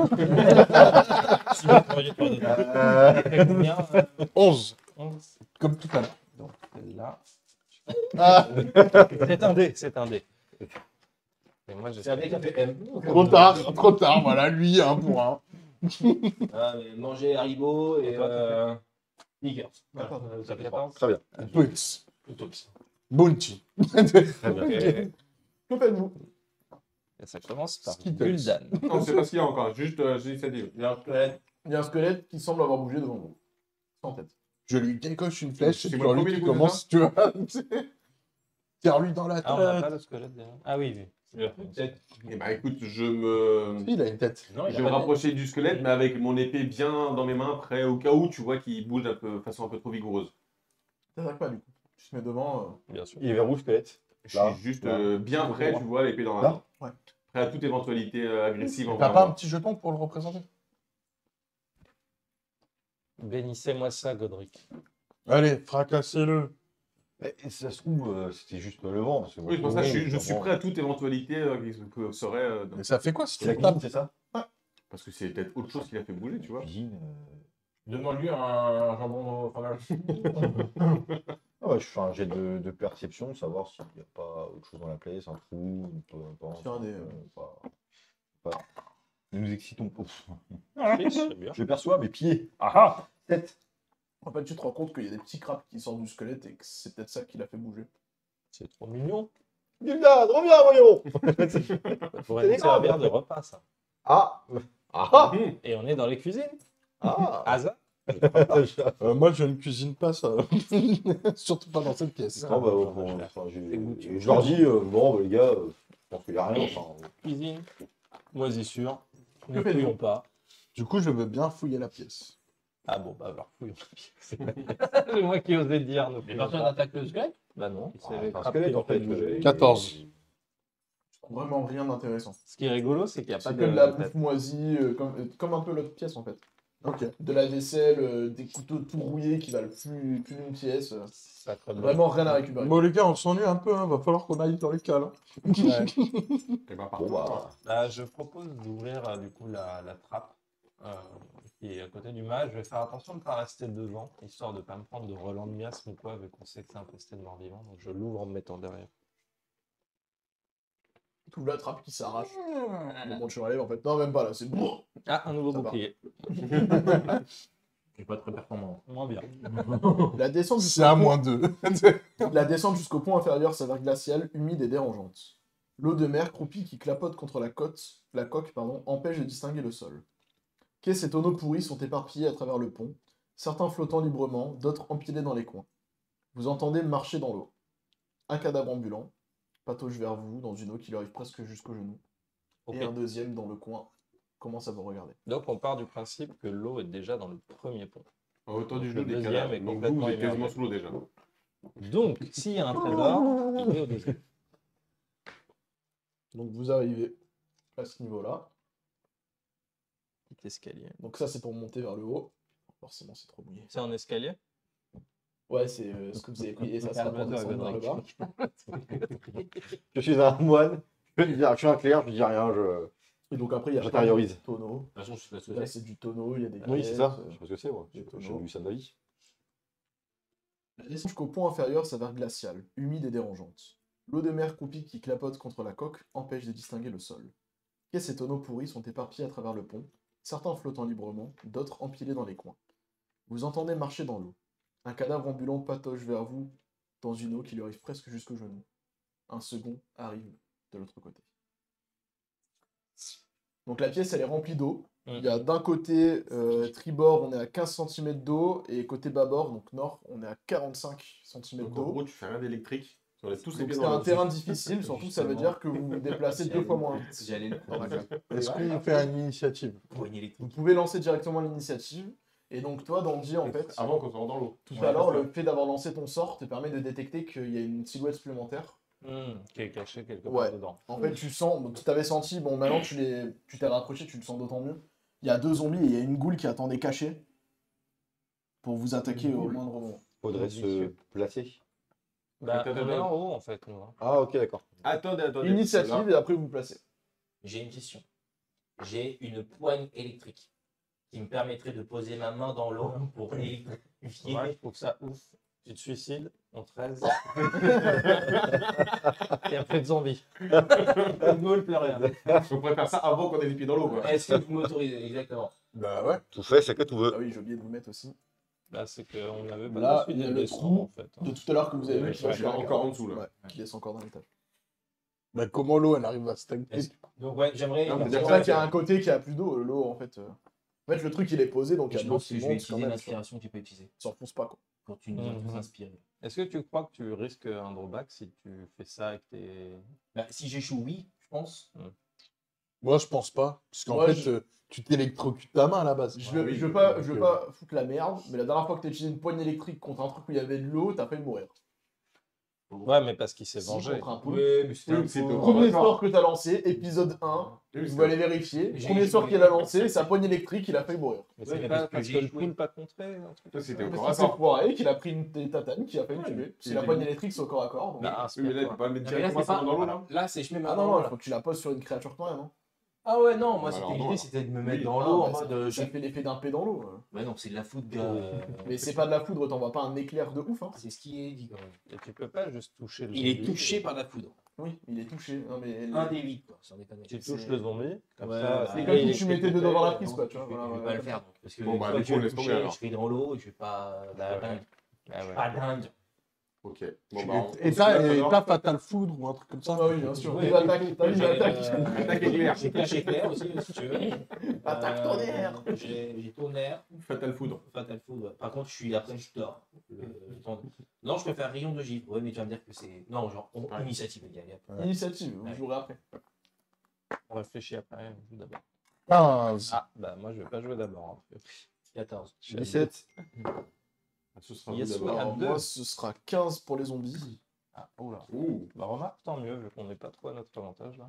Sinon, vous auriez pas d'autres. Fait combien 11, 11. comme tout à l'heure. Donc, celle-là. Ah, C'est un dé, c'est un dé. Et moi, C'est avec un PM. trop tard, voilà, lui, un pour un. Ah, mais manger Haribo et Snickers. Voilà. Ça fait 14. Très bien. Twix. Plutôt. Bounty. Très bien. Et Que faites-vous? ça commence par Skittles. Gul'dan. Non, c'est pas ce qu'il y a encore. Juste, j'ai l'initiative. Il y a un squelette. Il y a un squelette qui semble avoir bougé devant vous. Sans tête. Je lui décoche une flèche, C'est c'est moi le lui premier qui du coup, commence, tu vois. Tire-lui dans la Ah, on n'a pas tête. le squelette déjà. Ah oui, oui. Peut-être. Eh ben écoute, je me. Il a une tête. Non, il Je a vais me pas de- rapprocher du squelette, mais avec mon épée bien dans mes mains, prêt au cas où tu vois qu'il bouge un peu, façon un peu trop vigoureuse. T'attaques pas du coup. Tu te mets devant. Bien sûr. Il est vers où, squelette? Je Là, suis juste là. bien prêt, tu vois, l'épée dans la Là main. Ouais. Prêt à toute éventualité agressive T'as envers pas un moi. petit jeton pour le représenter? Bénissez-moi ça, Godric. Allez, fracassez-le. Mais ça se trouve, c'était juste le vent. Parce que Oui, c'est pour ça que je suis prêt à toute éventualité que serait. Mais ça fait quoi si C'est la tu tapes? cuisine, c'est ça? Parce que c'est peut-être autre chose qui l'a fait bouger, tu vois. Cuisine. Demande-lui un jambon au fromage. Ah ouais, je fais un jet de perception, savoir s'il n'y a pas autre chose dans la pièce, un trou, peu importe. Tiens, des, pas- Nous nous excitons. Ouf. C'est bien. Je perçois mes pieds. Ah 7. En fait, tu te rends compte qu'il y a des petits crabes qui sortent du squelette et que c'est peut-être ça qui l'a fait bouger. C'est trop mignon. Gilda, reviens, voyons. Ça pourrait nous servir de repas, ça. Ah. Ah. Et on est dans les cuisines. Ah. Hasard. Moi, je ne cuisine pas ça. Surtout pas dans cette pièce. Non, bah, bon, enfin, je leur dis, bon, bah, les gars, je pense qu'il n'y a rien. Enfin, Cuisine. Moisissure. Ne Que faites-vous fouillons pas. Du coup, je veux bien fouiller la pièce. Ah bon, bah alors fouillons. C'est moi qui osais dire. Ne Mais fouillons personne pas. n'attaque le squelette. Bah non. c'est C'est les un crapauds squelette qui en ont fait fait. bouger. 14. Je trouve vraiment rien d'intéressant. Ce qui est rigolo, c'est qu'il n'y a pas C'est de que de la tête. bouffe moisie, comme un peu l'autre pièce en fait. Ok. De la vaisselle, des couteaux tout rouillés qui valent plus d'une pièce. Ça crève. Vraiment rien à récupérer. Bon, les gars, on s'ennuie un peu, hein. Va falloir qu'on aille dans les cales. Ouais. Et ben, Bon, bah, Bah, je propose d'ouvrir du coup la trappe qui est à côté du mage. Je vais faire attention de ne pas rester devant, histoire de ne pas me prendre de relents de miasme ou quoi, vu qu'on sait que c'est infesté de morts-vivants. Donc je l'ouvre en me mettant derrière. Tout la trappe qui s'arrache. Bon, tu relèves en fait. Non, même pas là, c'est bon. Ah, un nouveau Ça va. bouclier. C'est pas très performant. Moins bien. La descente C'est jusqu'au à pont- moins 2. La descente jusqu'au pont inférieur s'avère glaciale, humide et dérangeante. L'eau de mer croupie qui clapote contre la coque, empêche de distinguer le sol. Quais et tonneaux pourris sont éparpillés à travers le pont, certains flottant librement, d'autres empilés dans les coins. Vous entendez marcher dans l'eau. Un cadavre ambulant patauge vers vous dans une eau qui lui arrive presque jusqu'au genou. Ok. Et un deuxième dans le coin commence à vous regarder. Donc on part du principe que l'eau est déjà dans le premier pont. Autant du Le genou des deuxième cadavres. est Donc vous, complètement vous êtes quasiment émergé. sous l'eau déjà. Donc, s'il y a un trésor, il est au deuxième. Donc vous arrivez à ce niveau-là. Petit escalier. Donc ça c'est pour monter vers le haut. Forcément c'est trop mouillé. C'est en escalier? Ouais, c'est ce que vous avez pris et ça sera pour descendre vers le bas. Je suis un moine, je suis un clerc, je dis rien, Et donc après il y a plein j'intériorise. de tonneaux. De toute façon, je sais pas ce que Là c'est. c'est du tonneau, il y a des Oui, c'est ça. caisses, Je sais pas ce que c'est, moi. des J'ai tonneaux. lu ça de ma vie. La descente jusqu'au pont inférieur s'avère glaciale, humide et dérangeante. L'eau de mer croupie qui clapote contre la coque empêche de distinguer le sol. Quais et tonneaux pourris sont éparpillés à travers le pont, certains flottant librement, d'autres empilés dans les coins. Vous entendez marcher dans l'eau. Un cadavre ambulant patauge vers vous dans une eau qui lui arrive presque jusqu'au genou. Un second arrive de l'autre côté. Donc la pièce elle est remplie d'eau. Il y a d'un côté tribord on est à 15 cm d'eau et côté bâbord, donc nord, on est à 45 cm Donc en d'eau. gros, tu fais rien d'électrique. Tu enlèves tous les Donc pieds c'est dans un l'eau. terrain difficile, surtout ça veut dire que vous vous déplacez deux fois moins vite. J'allais le dans la carte. Est-ce qu'on fait une initiative? pour une électrique. Vous pouvez lancer directement l'initiative. Et donc toi, Dandy, en fait, Avant qu'on se rende dans l'eau. tout à l'heure, le fait d'avoir lancé ton sort te permet de détecter qu'il y a une silhouette supplémentaire. Qui est caché quelque Ouais. part dedans. En fait, tu sens, donc tu t'avais senti, bon maintenant tu t'es rapproché, tu le sens d'autant mieux. Il y a deux zombies et il y a une goule qui attendait cachée pour vous attaquer au moindre moment. Faudrait se Vicieux. placer. Bah, Attends, on est attends. en haut en fait, nous. Hein. Ah, ok, d'accord. Attendez. Initiative et après vous vous placez. J'ai une question. J'ai une poigne électrique qui me permettrait de poser ma main dans l'eau pour électrifier. Ouais, faut que ça ouf. Tu te suicides, on 13. Et après de zombie. Le goal, plus rien. Je préfère ça avant qu'on ait les pieds dans l'eau. Quoi. Est-ce que vous m'autorisez? Exactement. Bah ouais. Tout fait, c'est que tout Ah veut. oui, j'ai oublié de vous mettre aussi. Là, c'est qu'on avait pas Là, la suite il y a des le dessins, trou en fait. hein. De tout à l'heure que vous avez Ouais, vu, je suis encore en dessous là. Ouais, qui laisse encore dans l'étage. Bah comment l'eau elle arrive à stagner? Donc ouais, j'aimerais. Non, mais C'est d'accord, pour ça qu'il y a un côté qui a plus d'eau, l'eau en fait. En fait, le truc il est posé donc il y a Je de l'eau pense que qui je vais monte quand utiliser même. l'inspiration que tu peux utiliser Ça s'enfonce pas quoi. quand tu nous as tous Mhm. inspirés. Est-ce que tu crois que tu risques un drawback si tu fais ça avec tes. Bah, si j'échoue, oui, je pense. Moi je pense pas. Parce qu'en Moi, fait, tu t'électrocutes ta main à la base. Je veux pas foutre la merde, mais la dernière fois que t'as utilisé une poigne électrique contre un truc où il y avait de l'eau, t'as failli mourir. Ouais, mais parce qu'il s'est Si, vengé. contre un poulpe. Ouais, mais c'était Oui, un c'est faux. tout. Premier D'accord. sort que t'as lancé, épisode 1, Oui, vous allez vérifier. J'ai Premier sort échoué. qu'il a lancé, sa poigne électrique, il a failli mourir. Mais Ouais, c'est mais pas parce que parce j'ai que le échoué. poulpe a contré un truc Toi, comme c'était ça. au Parce corps à qu'il s'est corps. foiré, qu'il a pris des tatanes, qui a failli le tuer. Parce que il la a poigne mis- électrique c'est au corps à corps. donc- Bah, Oui, mais là, il peut pas le mettre Non, mais là, directement c'est pas. dans l'eau là. Là, c'est je mets ma Ah main non, dans non, l'eau, il faut là. que tu la poses sur une créature quand même. Hein. Ah ouais, non, moi Bah, alors, c'était non, l'idée, c'était de me mettre Oui, dans ah, l'eau en bah, mode. ça fait l'effet d'un P dans l'eau. Bah non, c'est de la foudre. Mais c'est pas de la foudre, t'envoies pas un éclair de ouf. Hein. C'est ce qui est dit quand même. Et tu peux pas juste toucher le Il est zombie. touché par la foudre. Oui, il est touché. Non, mais... Un des 8, quoi, sans déconner. Tu touches le zombie, comme Ouais, ça. ouais. C'est Ah, comme il si tu mettais deux dans la prise, Non, quoi, tu vois. Je voilà, vais pas le faire. Donc, parce que Bon, bah, une fois du que coup, je on vais laisse tomber, toucher, alors. je serai dans l'eau et je vais pas. Ouais. dingue. Ah ouais. Pas dingue. Ok. Bon, bah, Et t'as Fatal Foudre ou un truc comme ça? Ah oui, bien sûr. Ouais. Une attaque, t'as une attaque. Attaque éclair. J'ai caché clair aussi, si tu veux. Attaque tonnerre. J'ai tonnerre. Fatal Foudre. Fatal Foudre. Par contre, après, je dors. Non, je préfère rayon de givre. Oui, mais tu vas me dire que c'est. Non, genre, initiative, les gars. Initiative, vous jouerez après. On réfléchit après, on joue d'abord. 15. Ah, bah moi je vais pas jouer d'abord. hein. 14. Je suis à 17. Ce sera Yes, vous ouais. d'abord. Alors, deux. moi, ce sera 15 pour les zombies. Ah, oula. Ouh, Bah remarque, tant mieux, vu qu'on n'est pas trop à notre avantage là.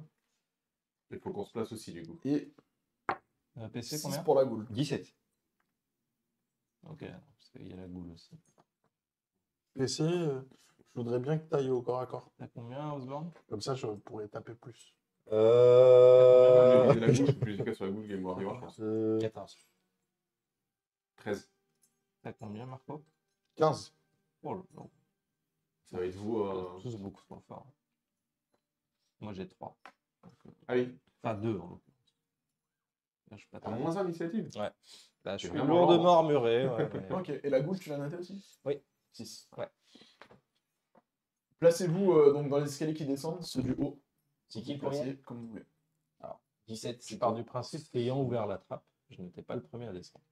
il faut qu'on se place aussi du coup. Et PC 6 combien? pour la goule. 17. Ok, parce qu'il y a la goule aussi. PC, je voudrais bien que tu ailles au corps à corps. T'as combien, Osborne? Comme ça, je pourrais taper plus. J'ai Euh... la goule, je suis plus efficace sur la goule Game Warrior, je pense. 14. 13. T'as combien, Marco? 15. Oh là là. Ça va être vous. Tous beaucoup trop fort. Moi j'ai 3. Ah oui, Enfin 2 en l'occurrence. Là, je suis pas t'as très moins 1 initiative. Bah, je C'est suis vraiment lourdement lent. armuré. Ouais, mais- Ok, et la goule, tu l'as noté aussi? Oui. 6. Ouais. Placez-vous donc dans les escaliers qui descendent, ceux du haut. Placez-vous donc dans les escaliers qui descendent, ceux du haut. C'est qui Vous le premier? placez comme vous voulez. 17, Je c'est pars quoi? du principe qu'ayant ouvert la trappe, je n'étais pas le premier à descendre.